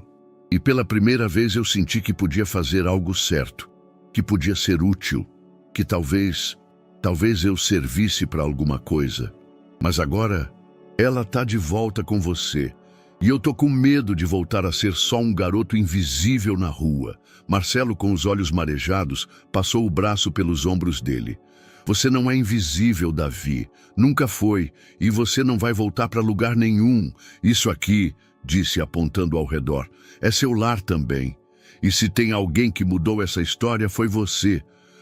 E pela primeira vez eu senti que podia fazer algo certo, que podia ser útil, que talvez eu servisse para alguma coisa. Mas agora, ela tá de volta com você. E eu tô com medo de voltar a ser só um garoto invisível na rua." Marcelo, com os olhos marejados, passou o braço pelos ombros dele. "Você não é invisível, Davi. Nunca foi. E você não vai voltar para lugar nenhum. Isso aqui", disse apontando ao redor, "é seu lar também. E se tem alguém que mudou essa história, foi você.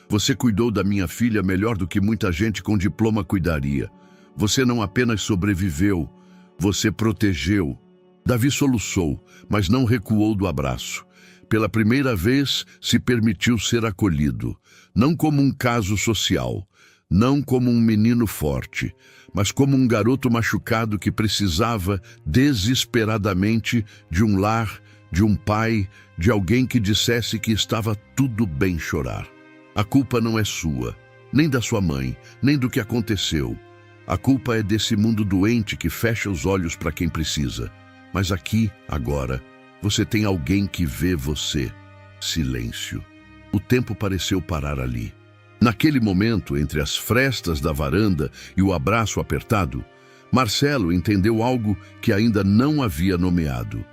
Você cuidou da minha filha melhor do que muita gente com diploma cuidaria. Você não apenas sobreviveu, você protegeu." Davi soluçou, mas não recuou do abraço. Pela primeira vez, se permitiu ser acolhido, não como um caso social, não como um menino forte, mas como um garoto machucado que precisava desesperadamente de um lar, de um pai, de alguém que dissesse que estava tudo bem chorar. A culpa não é sua, nem da sua mãe, nem do que aconteceu. A culpa é desse mundo doente que fecha os olhos para quem precisa. Mas aqui, agora, você tem alguém que vê você. Silêncio. O tempo pareceu parar ali. Naquele momento, entre as frestas da varanda e o abraço apertado, Marcelo entendeu algo que ainda não havia nomeado.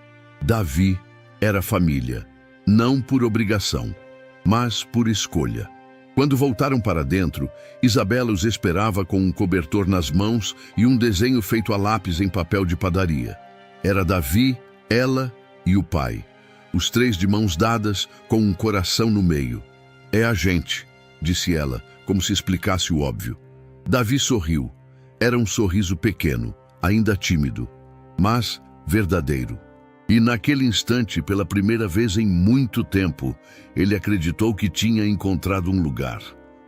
Davi era família, não por obrigação, mas por escolha. Quando voltaram para dentro, Isabela os esperava com um cobertor nas mãos e um desenho feito a lápis em papel de padaria. Era Davi, ela e o pai, os três de mãos dadas com um coração no meio. É a gente, disse ela, como se explicasse o óbvio. Davi sorriu. Era um sorriso pequeno, ainda tímido, mas verdadeiro. E naquele instante, pela primeira vez em muito tempo, ele acreditou que tinha encontrado um lugar.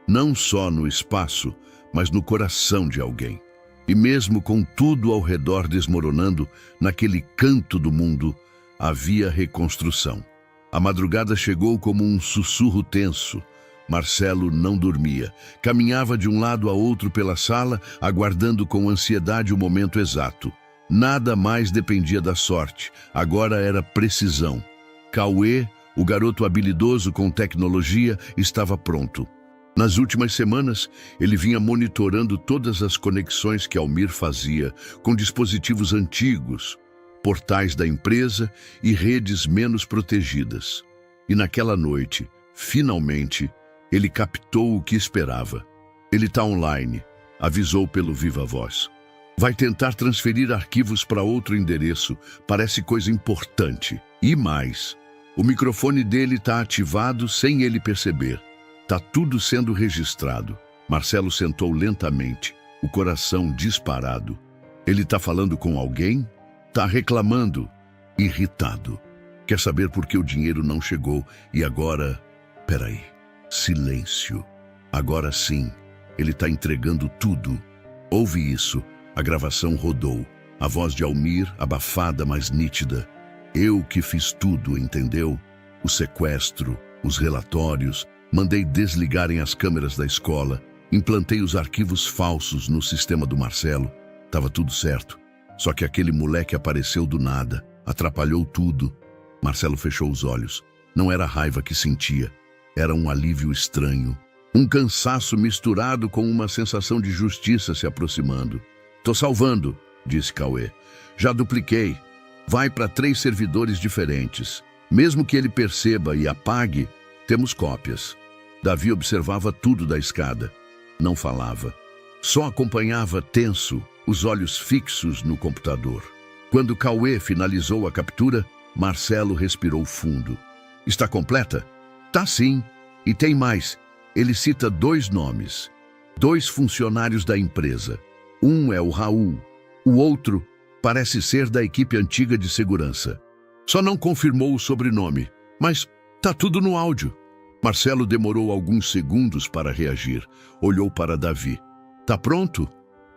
Não só no espaço, mas no coração de alguém. E mesmo com tudo ao redor desmoronando, naquele canto do mundo, havia reconstrução. A madrugada chegou como um sussurro tenso. Marcelo não dormia. Caminhava de um lado a outro pela sala, aguardando com ansiedade o momento exato. Nada mais dependia da sorte. Agora era precisão. Cauê, o garoto habilidoso com tecnologia, estava pronto. Nas últimas semanas, ele vinha monitorando todas as conexões que Almir fazia com dispositivos antigos, portais da empresa e redes menos protegidas. E naquela noite, finalmente, ele captou o que esperava. Ele está online, avisou pelo viva voz. Vai tentar transferir arquivos para outro endereço, parece coisa importante. E mais, o microfone dele está ativado sem ele perceber. Tá tudo sendo registrado. Marcelo sentou lentamente, o coração disparado. Ele tá falando com alguém? Tá reclamando, irritado. Quer saber por que o dinheiro não chegou e agora... Peraí. Silêncio. Agora sim, ele tá entregando tudo. Ouve isso. A gravação rodou. A voz de Almir, abafada, mas nítida. Eu que fiz tudo, entendeu? O sequestro, os relatórios... Mandei desligarem as câmeras da escola, implantei os arquivos falsos no sistema do Marcelo. Tava tudo certo. Só que aquele moleque apareceu do nada, atrapalhou tudo. Marcelo fechou os olhos. Não era a raiva que sentia, era um alívio estranho. Um cansaço misturado com uma sensação de justiça se aproximando. Tô salvando, disse Cauê. Já dupliquei. Vai para 3 servidores diferentes. Mesmo que ele perceba e apague, temos cópias. Davi observava tudo da escada. Não falava. Só acompanhava tenso, os olhos fixos no computador. Quando Cauê finalizou a captura, Marcelo respirou fundo. Está completa? Tá sim. E tem mais. Ele cita 2 nomes. 2 funcionários da empresa. Um é o Raul. O outro parece ser da equipe antiga de segurança. Só não confirmou o sobrenome, mas tá tudo no áudio. Marcelo demorou alguns segundos para reagir. Olhou para Davi. Tá pronto?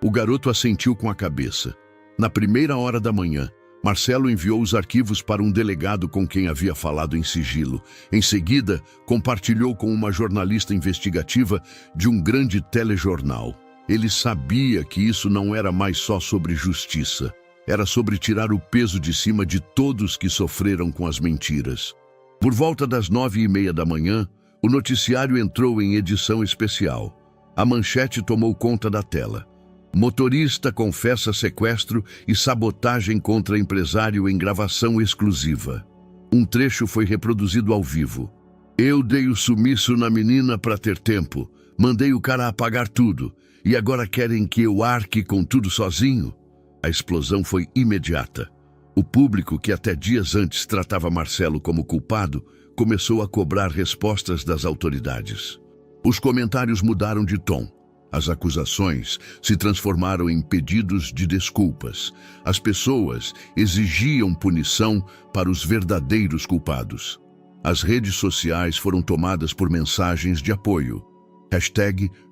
O garoto assentiu com a cabeça. Na primeira hora da manhã, Marcelo enviou os arquivos para um delegado com quem havia falado em sigilo. Em seguida, compartilhou com uma jornalista investigativa de um grande telejornal. Ele sabia que isso não era mais só sobre justiça. Era sobre tirar o peso de cima de todos que sofreram com as mentiras. Por volta das 9h30 da manhã, o noticiário entrou em edição especial. A manchete tomou conta da tela. Motorista confessa sequestro e sabotagem contra empresário em gravação exclusiva. Um trecho foi reproduzido ao vivo. Eu dei o sumiço na menina para ter tempo. Mandei o cara apagar tudo. E agora querem que eu arque com tudo sozinho? A explosão foi imediata. O público, que até dias antes tratava Marcelo como culpado, começou a cobrar respostas das autoridades. Os comentários mudaram de tom. As acusações se transformaram em pedidos de desculpas. As pessoas exigiam punição para os verdadeiros culpados. As redes sociais foram tomadas por mensagens de apoio.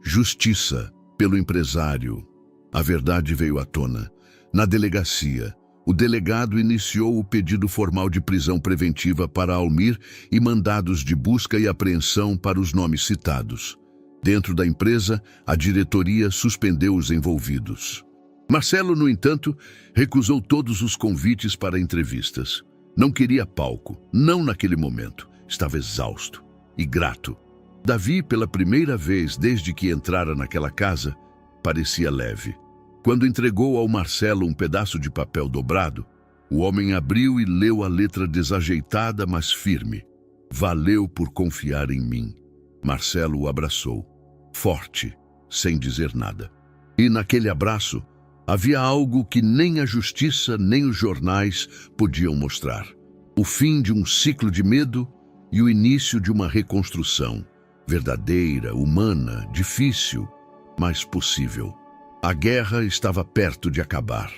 #Justiça pelo empresário. A verdade veio à tona. Na delegacia, o delegado iniciou o pedido formal de prisão preventiva para Almir e mandados de busca e apreensão para os nomes citados. Dentro da empresa, a diretoria suspendeu os envolvidos. Marcelo, no entanto, recusou todos os convites para entrevistas. Não queria palco, não naquele momento. Estava exausto e grato. Davi, pela primeira vez desde que entrara naquela casa, parecia leve. Quando entregou ao Marcelo um pedaço de papel dobrado, o homem abriu e leu a letra desajeitada, mas firme. Valeu por confiar em mim. Marcelo o abraçou, forte, sem dizer nada. E naquele abraço havia algo que nem a justiça nem os jornais podiam mostrar. O fim de um ciclo de medo e o início de uma reconstrução. Verdadeira, humana, difícil, mas possível. A guerra estava perto de acabar.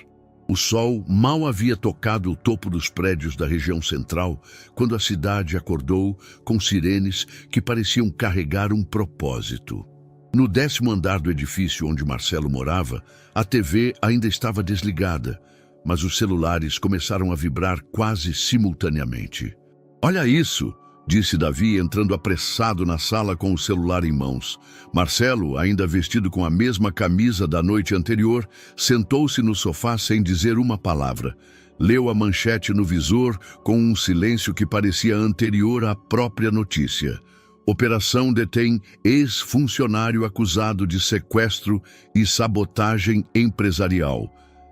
O sol mal havia tocado o topo dos prédios da região central quando a cidade acordou com sirenes que pareciam carregar um propósito. No 10º andar do edifício onde Marcelo morava, a TV ainda estava desligada, mas os celulares começaram a vibrar quase simultaneamente. "Olha isso!", disse Davi, entrando apressado na sala com o celular em mãos. Marcelo, ainda vestido com a mesma camisa da noite anterior, sentou-se no sofá sem dizer uma palavra. Leu a manchete no visor com um silêncio que parecia anterior à própria notícia. Operação detém ex-funcionário acusado de sequestro e sabotagem empresarial.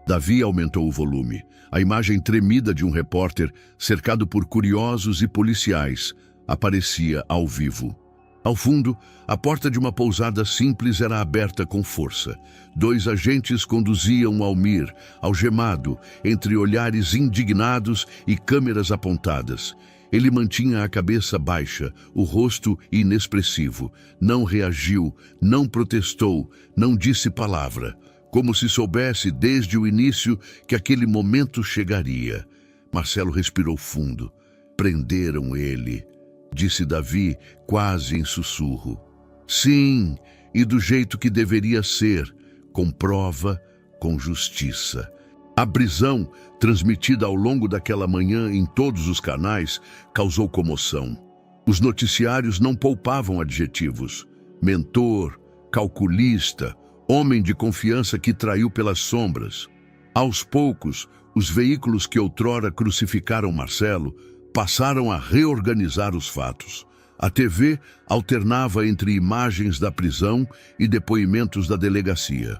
Davi aumentou o volume. A imagem tremida de um repórter, cercado por curiosos e policiais, aparecia ao vivo. Ao fundo, a porta de uma pousada simples era aberta com força. 2 agentes conduziam Almir, algemado, entre olhares indignados e câmeras apontadas. Ele mantinha a cabeça baixa, o rosto inexpressivo. Não reagiu, não protestou, não disse palavra, como se soubesse desde o início que aquele momento chegaria. Marcelo respirou fundo. "Prenderam ele", disse Davi, quase em sussurro. "Sim, e do jeito que deveria ser, com prova, com justiça." A prisão, transmitida ao longo daquela manhã em todos os canais, causou comoção. Os noticiários não poupavam adjetivos. Mentor, calculista, homem de confiança que traiu pelas sombras. Aos poucos, os veículos que outrora crucificaram Marcelo passaram a reorganizar os fatos. A TV alternava entre imagens da prisão e depoimentos da delegacia.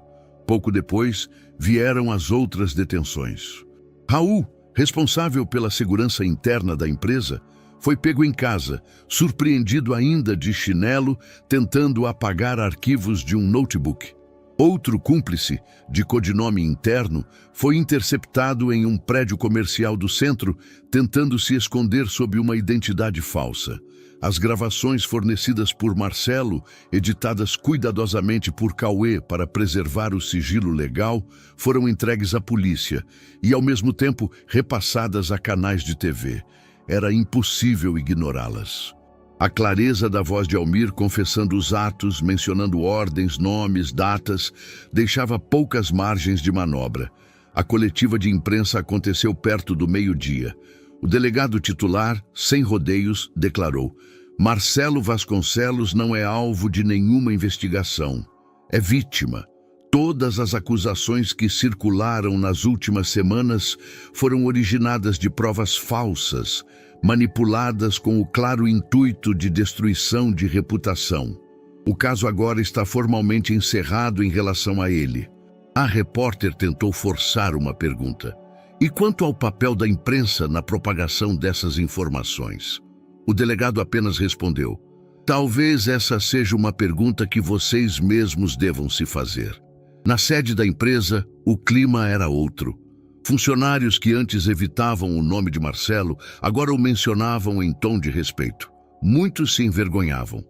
Pouco depois, vieram as outras detenções. Raul, responsável pela segurança interna da empresa, foi pego em casa, surpreendido ainda de chinelo, tentando apagar arquivos de um notebook. Outro cúmplice, de codinome interno, foi interceptado em um prédio comercial do centro, tentando se esconder sob uma identidade falsa. As gravações fornecidas por Marcelo, editadas cuidadosamente por Cauê para preservar o sigilo legal, foram entregues à polícia e, ao mesmo tempo, repassadas a canais de TV. Era impossível ignorá-las. A clareza da voz de Almir confessando os atos, mencionando ordens, nomes, datas, deixava poucas margens de manobra. A coletiva de imprensa aconteceu perto do meio-dia. O delegado titular, sem rodeios, declarou: "Marcelo Vasconcelos não é alvo de nenhuma investigação. É vítima. Todas as acusações que circularam nas últimas semanas foram originadas de provas falsas, manipuladas com o claro intuito de destruição de reputação. O caso agora está formalmente encerrado em relação a ele." A repórter tentou forçar uma pergunta. "E quanto ao papel da imprensa na propagação dessas informações?" O delegado apenas respondeu: "Talvez essa seja uma pergunta que vocês mesmos devam se fazer." Na sede da empresa, o clima era outro. Funcionários que antes evitavam o nome de Marcelo, agora o mencionavam em tom de respeito. Muitos se envergonhavam.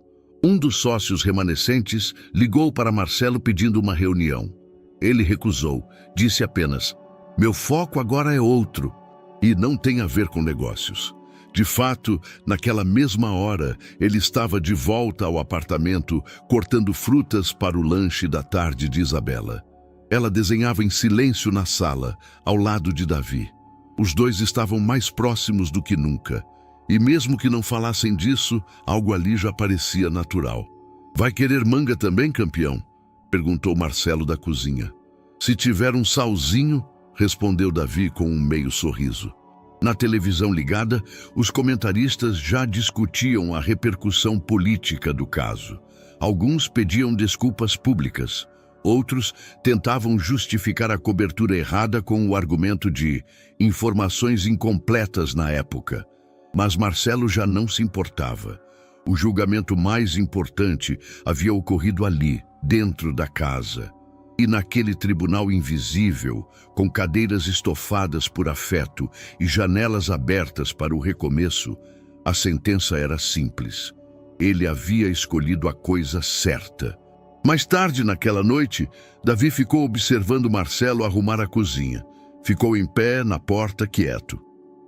Um dos sócios remanescentes ligou para Marcelo pedindo uma reunião. Ele recusou, disse apenas: "Meu foco agora é outro, e não tem a ver com negócios." De fato, naquela mesma hora, ele estava de volta ao apartamento, cortando frutas para o lanche da tarde de Isabela. Ela desenhava em silêncio na sala, ao lado de Davi. Os dois estavam mais próximos do que nunca, e mesmo que não falassem disso, algo ali já parecia natural. Vai querer manga também, campeão? Perguntou Marcelo da cozinha. Se tiver um salzinho, respondeu Davi com um meio sorriso. Na televisão ligada, os comentaristas já discutiam a repercussão política do caso. Alguns pediam desculpas públicas. Outros tentavam justificar a cobertura errada com o argumento de informações incompletas na época. Mas Marcelo já não se importava. O julgamento mais importante havia ocorrido ali, dentro da casa. E naquele tribunal invisível, com cadeiras estofadas por afeto e janelas abertas para o recomeço, a sentença era simples. Ele havia escolhido a coisa certa. Mais tarde, naquela noite, Davi ficou observando Marcelo arrumar a cozinha. Ficou em pé na porta, quieto.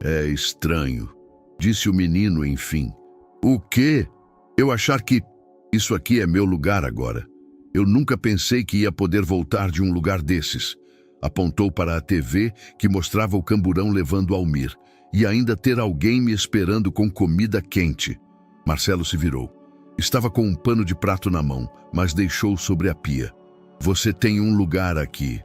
É estranho, disse o menino, enfim. O quê? Eu achar que isso aqui é meu lugar agora. Eu nunca pensei que ia poder voltar de um lugar desses. Apontou para a TV que mostrava o camburão levando Almir. E ainda ter alguém me esperando com comida quente. Marcelo se virou. Estava com um pano de prato na mão, mas deixou sobre a pia. Você tem um lugar aqui.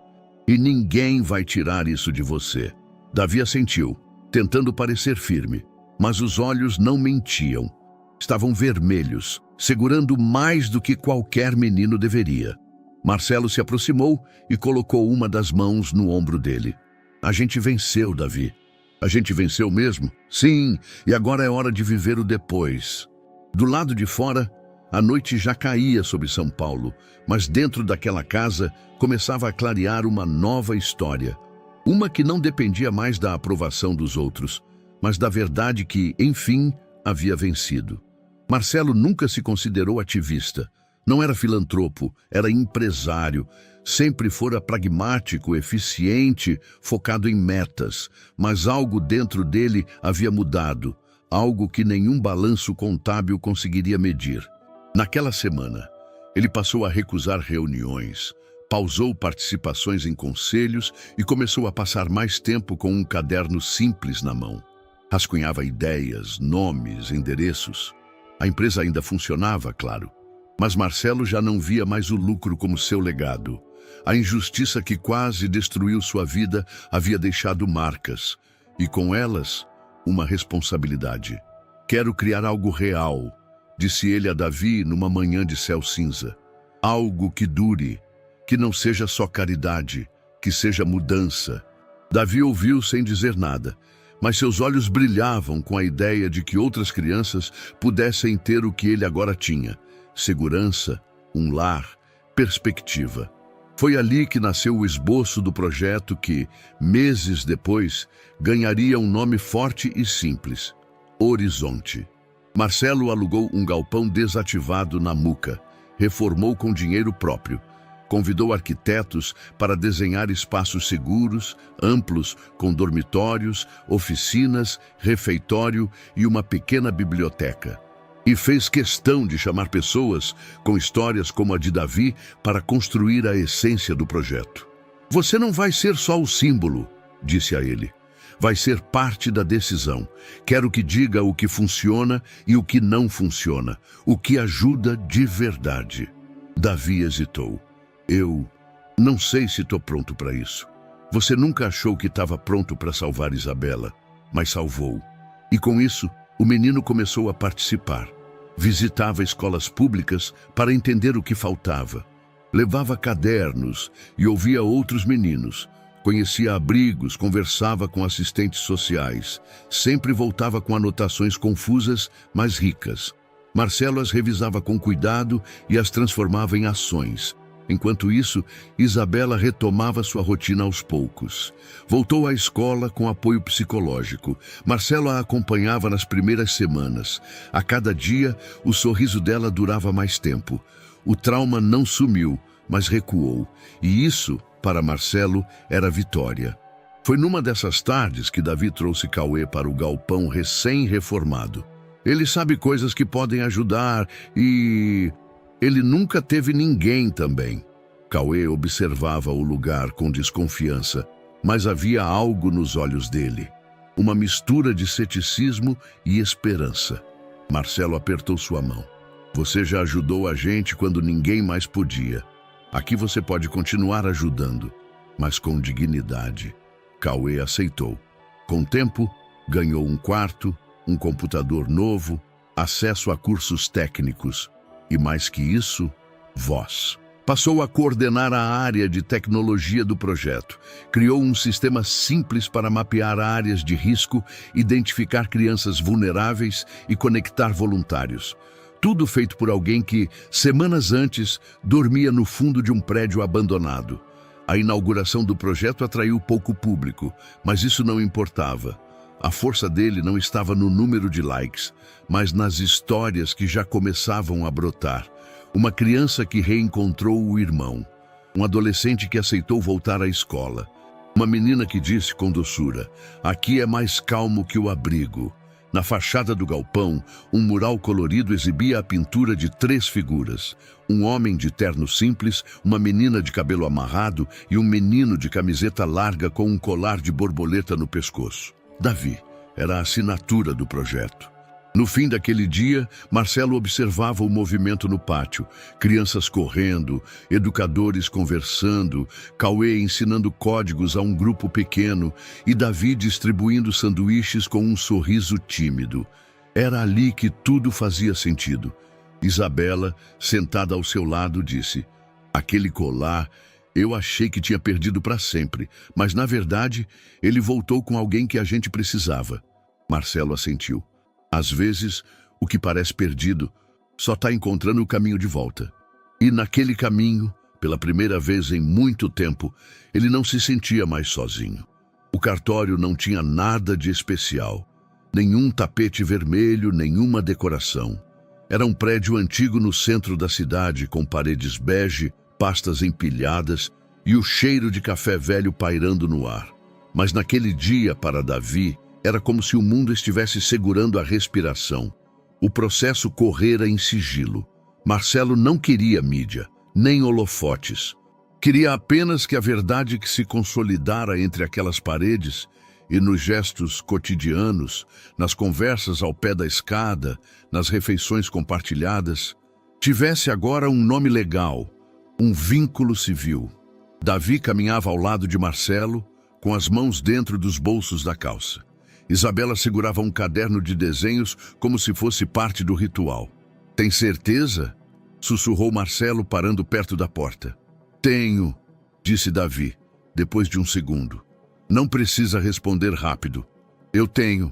E ninguém vai tirar isso de você. Davi assentiu, tentando parecer firme. Mas os olhos não mentiam. Estavam vermelhos, segurando mais do que qualquer menino deveria. Marcelo se aproximou e colocou uma das mãos no ombro dele. A gente venceu, Davi. A gente venceu mesmo? Sim, e agora é hora de viver o depois. Do lado de fora, a noite já caía sobre São Paulo, mas dentro daquela casa começava a clarear uma nova história. Uma que não dependia mais da aprovação dos outros, mas da verdade que, enfim, havia vencido. Marcelo nunca se considerou ativista. Não era filantropo, era empresário. Sempre fora pragmático, eficiente, focado em metas. Mas algo dentro dele havia mudado. Algo que nenhum balanço contábil conseguiria medir. Naquela semana, ele passou a recusar reuniões, pausou participações em conselhos e começou a passar mais tempo com um caderno simples na mão. Rascunhava ideias, nomes, endereços. A empresa ainda funcionava, claro, mas Marcelo já não via mais o lucro como seu legado. A injustiça que quase destruiu sua vida havia deixado marcas, e com elas, uma responsabilidade. Quero criar algo real, disse ele a Davi numa manhã de céu cinza. Algo que dure, que não seja só caridade, que seja mudança. Davi ouviu sem dizer nada, mas seus olhos brilhavam com a ideia de que outras crianças pudessem ter o que ele agora tinha: segurança, um lar, perspectiva. Foi ali que nasceu o esboço do projeto que, meses depois, ganharia um nome forte e simples: Horizonte. Marcelo alugou um galpão desativado na Muca, reformou com dinheiro próprio. Convidou arquitetos para desenhar espaços seguros, amplos, com dormitórios, oficinas, refeitório e uma pequena biblioteca. E fez questão de chamar pessoas com histórias como a de Davi para construir a essência do projeto. Você não vai ser só o símbolo, disse a ele. Vai ser parte da decisão. Quero que diga o que funciona e o que não funciona, o que ajuda de verdade. Davi hesitou. Eu não sei se estou pronto para isso. Você nunca achou que estava pronto para salvar Isabela, mas salvou. E com isso, o menino começou a participar. Visitava escolas públicas para entender o que faltava. Levava cadernos e ouvia outros meninos. Conhecia abrigos, conversava com assistentes sociais. Sempre voltava com anotações confusas, mas ricas. Marcelo as revisava com cuidado e as transformava em ações. Enquanto isso, Isabela retomava sua rotina aos poucos. Voltou à escola com apoio psicológico. Marcelo a acompanhava nas primeiras semanas. A cada dia, o sorriso dela durava mais tempo. O trauma não sumiu, mas recuou. E isso, para Marcelo, era vitória. Foi numa dessas tardes que Davi trouxe Cauê para o galpão recém-reformado. Ele sabe coisas que podem ajudar e... ele nunca teve ninguém também. Cauê observava o lugar com desconfiança, mas havia algo nos olhos dele. Uma mistura de ceticismo e esperança. Marcelo apertou sua mão. Você já ajudou a gente quando ninguém mais podia. Aqui você pode continuar ajudando, mas com dignidade. Cauê aceitou. Com o tempo, ganhou um quarto, um computador novo, acesso a cursos técnicos e, mais que isso, voz. Passou a coordenar a área de tecnologia do projeto. Criou um sistema simples para mapear áreas de risco, identificar crianças vulneráveis e conectar voluntários. Tudo feito por alguém que, semanas antes, dormia no fundo de um prédio abandonado. A inauguração do projeto atraiu pouco público, mas isso não importava. A força dele não estava no número de likes, mas nas histórias que já começavam a brotar. Uma criança que reencontrou o irmão. Um adolescente que aceitou voltar à escola. Uma menina que disse com doçura: "Aqui é mais calmo que o abrigo." Na fachada do galpão, um mural colorido exibia a pintura de 3 figuras. Um homem de terno simples, uma menina de cabelo amarrado e um menino de camiseta larga com um colar de borboleta no pescoço. Davi era a assinatura do projeto. No fim daquele dia, Marcelo observava o movimento no pátio. Crianças correndo, educadores conversando, Cauê ensinando códigos a um grupo pequeno e Davi distribuindo sanduíches com um sorriso tímido. Era ali que tudo fazia sentido. Isabela, sentada ao seu lado, disse: "Aquele colar, eu achei que tinha perdido para sempre, mas na verdade, ele voltou com alguém que a gente precisava." Marcelo assentiu. Às vezes, o que parece perdido só está encontrando o caminho de volta. E naquele caminho, pela primeira vez em muito tempo, ele não se sentia mais sozinho. O cartório não tinha nada de especial. Nenhum tapete vermelho, nenhuma decoração. Era um prédio antigo no centro da cidade, com paredes bege, pastas empilhadas e o cheiro de café velho pairando no ar. Mas naquele dia, para Davi, era como se o mundo estivesse segurando a respiração. O processo correra em sigilo. Marcelo não queria mídia, nem holofotes. Queria apenas que a verdade que se consolidara entre aquelas paredes e nos gestos cotidianos, nas conversas ao pé da escada, nas refeições compartilhadas, tivesse agora um nome legal, um vínculo civil. Davi caminhava ao lado de Marcelo, com as mãos dentro dos bolsos da calça. Isabela segurava um caderno de desenhos como se fosse parte do ritual. "Tem certeza?" sussurrou Marcelo, parando perto da porta. "Tenho", disse Davi, depois de um segundo. "Não precisa responder rápido. Eu tenho.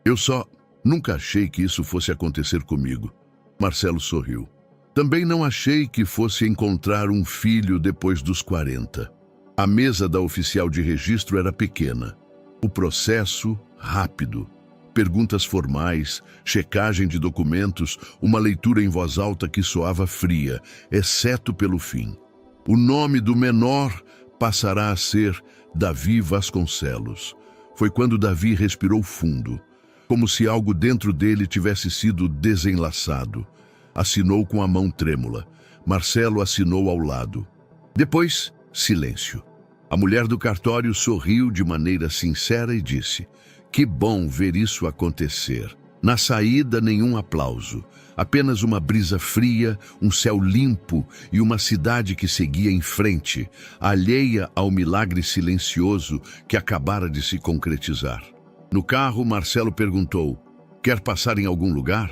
Eu só nunca achei que isso fosse acontecer comigo." Marcelo sorriu. "Também não achei que fosse encontrar um filho depois dos 40. A mesa da oficial de registro era pequena. O processo, rápido. Perguntas formais, checagem de documentos, uma leitura em voz alta que soava fria, exceto pelo fim. O nome do menor passará a ser Davi Vasconcelos. Foi quando Davi respirou fundo, como se algo dentro dele tivesse sido desenlaçado. Assinou com a mão trêmula. Marcelo assinou ao lado. Depois, silêncio. A mulher do cartório sorriu de maneira sincera e disse: "Que bom ver isso acontecer." Na saída, nenhum aplauso. Apenas uma brisa fria, um céu limpo e uma cidade que seguia em frente, alheia ao milagre silencioso que acabara de se concretizar. No carro, Marcelo perguntou: "Quer passar em algum lugar?"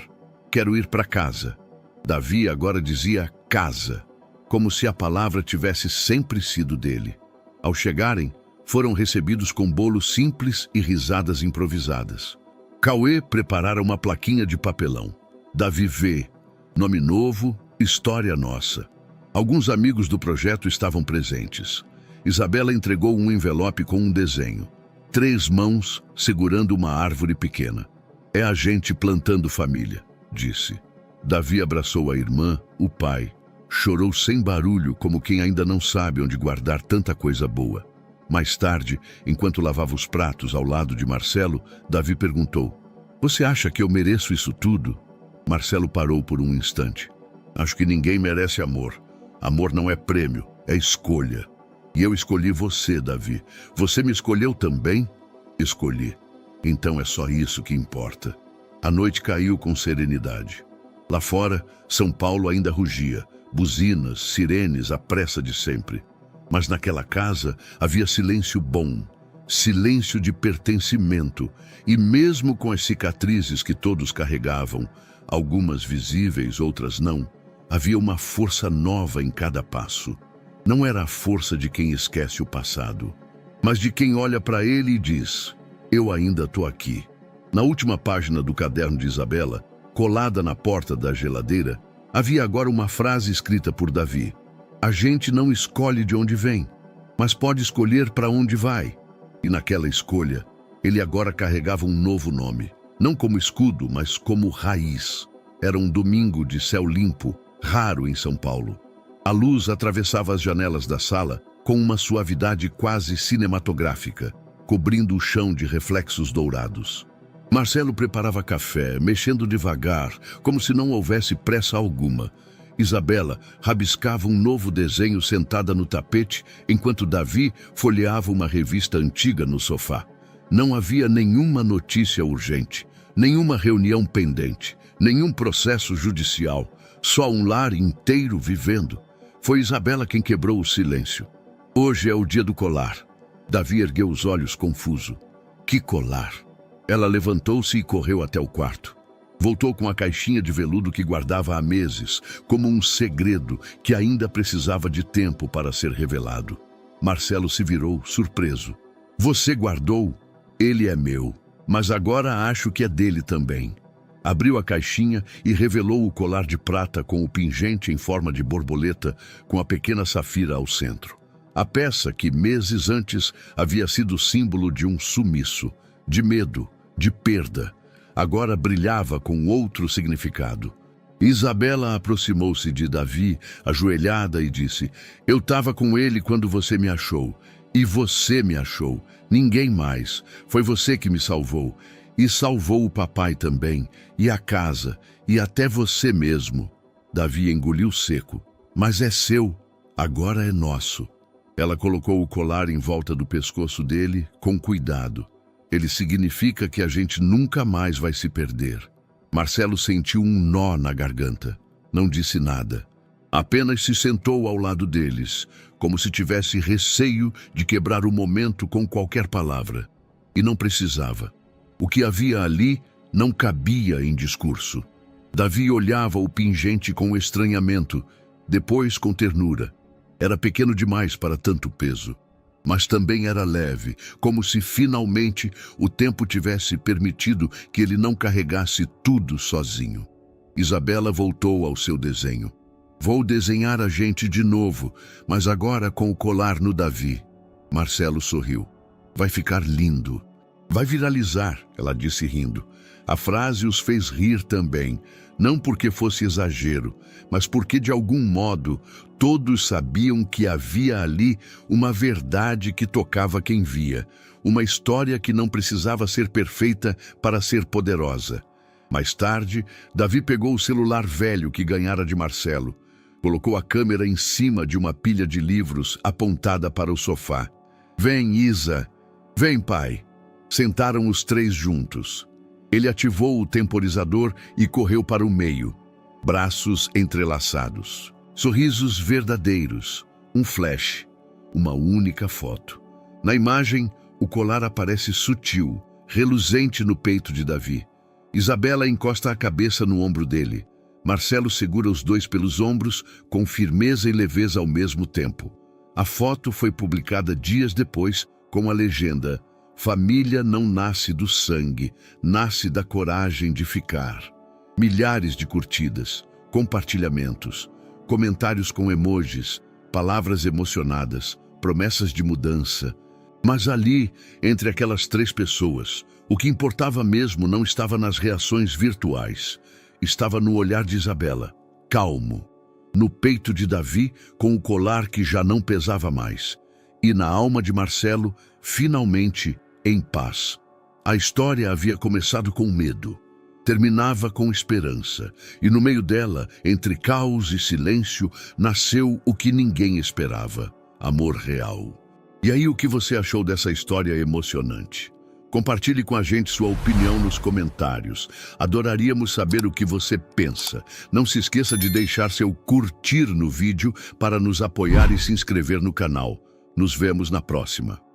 "Quero ir para casa." Davi agora dizia casa, como se a palavra tivesse sempre sido dele. Ao chegarem, foram recebidos com bolo simples e risadas improvisadas. Cauê preparara uma plaquinha de papelão. Davi V. Nome novo, história nossa. Alguns amigos do projeto estavam presentes. Isabela entregou um envelope com um desenho. 3 mãos segurando uma árvore pequena. "É a gente plantando família", disse. Davi abraçou a irmã, o pai. Chorou sem barulho, como quem ainda não sabe onde guardar tanta coisa boa. Mais tarde, enquanto lavava os pratos ao lado de Marcelo, Davi perguntou: "Você acha que eu mereço isso tudo?" Marcelo parou por um instante. "Acho que ninguém merece amor. Amor não é prêmio, é escolha. E eu escolhi você, Davi. Você me escolheu também?" "Escolhi. Então é só isso que importa." A noite caiu com serenidade. Lá fora, São Paulo ainda rugia, buzinas, sirenes, a pressa de sempre. Mas naquela casa havia silêncio bom, silêncio de pertencimento, e mesmo com as cicatrizes que todos carregavam, algumas visíveis, outras não, havia uma força nova em cada passo. Não era a força de quem esquece o passado, mas de quem olha para ele e diz: eu ainda estou aqui. Na última página do caderno de Isabela, colada na porta da geladeira, havia agora uma frase escrita por Davi: a gente não escolhe de onde vem, mas pode escolher para onde vai. E naquela escolha, ele agora carregava um novo nome, não como escudo, mas como raiz. Era um domingo de céu limpo, raro em São Paulo. A luz atravessava as janelas da sala com uma suavidade quase cinematográfica, cobrindo o chão de reflexos dourados. Marcelo preparava café, mexendo devagar, como se não houvesse pressa alguma. Isabela rabiscava um novo desenho sentada no tapete, enquanto Davi folheava uma revista antiga no sofá. Não havia nenhuma notícia urgente, nenhuma reunião pendente, nenhum processo judicial, só um lar inteiro vivendo. Foi Isabela quem quebrou o silêncio. Hoje é o dia do colar. Davi ergueu os olhos confuso. Que colar? Ela levantou-se e correu até o quarto. Voltou com a caixinha de veludo que guardava há meses, como um segredo que ainda precisava de tempo para ser revelado. Marcelo se virou, surpreso. Você guardou? Ele é meu, mas agora acho que é dele também. Abriu a caixinha e revelou o colar de prata com o pingente em forma de borboleta, com a pequena safira ao centro. A peça que, meses antes, havia sido símbolo de um sumiço, de medo, de perda, agora brilhava com outro significado. Isabela aproximou-se de Davi, ajoelhada, e disse: eu estava com ele quando você me achou, e você me achou, ninguém mais. Foi você que me salvou, e salvou o papai também, e a casa, e até você mesmo. Davi engoliu seco. Mas é seu, agora é nosso. Ela colocou o colar em volta do pescoço dele, com cuidado. Ele significa que a gente nunca mais vai se perder. Marcelo sentiu um nó na garganta. Não disse nada. Apenas se sentou ao lado deles, como se tivesse receio de quebrar o momento com qualquer palavra. E não precisava. O que havia ali não cabia em discurso. Davi olhava o pingente com estranhamento, depois com ternura. Era pequeno demais para tanto peso, mas também era leve, como se finalmente o tempo tivesse permitido que ele não carregasse tudo sozinho. Isabela voltou ao seu desenho. Vou desenhar a gente de novo, mas agora com o colar no Davi. Marcelo sorriu. Vai ficar lindo. Vai viralizar, ela disse rindo. A frase os fez rir também, não porque fosse exagero, mas porque de algum modo todos sabiam que havia ali uma verdade que tocava quem via, uma história que não precisava ser perfeita para ser poderosa. Mais tarde, Davi pegou o celular velho que ganhara de Marcelo, colocou a câmera em cima de uma pilha de livros apontada para o sofá. Vem, Isa. Vem, pai. Sentaram os três juntos. Ele ativou o temporizador e correu para o meio. Braços entrelaçados. Sorrisos verdadeiros. Um flash. Uma única foto. Na imagem, o colar aparece sutil, reluzente no peito de Davi. Isabela encosta a cabeça no ombro dele. Marcelo segura os dois pelos ombros, com firmeza e leveza ao mesmo tempo. A foto foi publicada dias depois, com a legenda: família não nasce do sangue, nasce da coragem de ficar. Milhares de curtidas, compartilhamentos, comentários com emojis, palavras emocionadas, promessas de mudança. Mas ali, entre aquelas três pessoas, o que importava mesmo não estava nas reações virtuais. Estava no olhar de Isabela, calmo, no peito de Davi, com o colar que já não pesava mais, e na alma de Marcelo, finalmente, em paz. A história havia começado com medo, terminava com esperança, e no meio dela, entre caos e silêncio, nasceu o que ninguém esperava: amor real. E aí, o que você achou dessa história emocionante? Compartilhe com a gente sua opinião nos comentários. Adoraríamos saber o que você pensa. Não se esqueça de deixar seu curtir no vídeo para nos apoiar e se inscrever no canal. Nos vemos na próxima.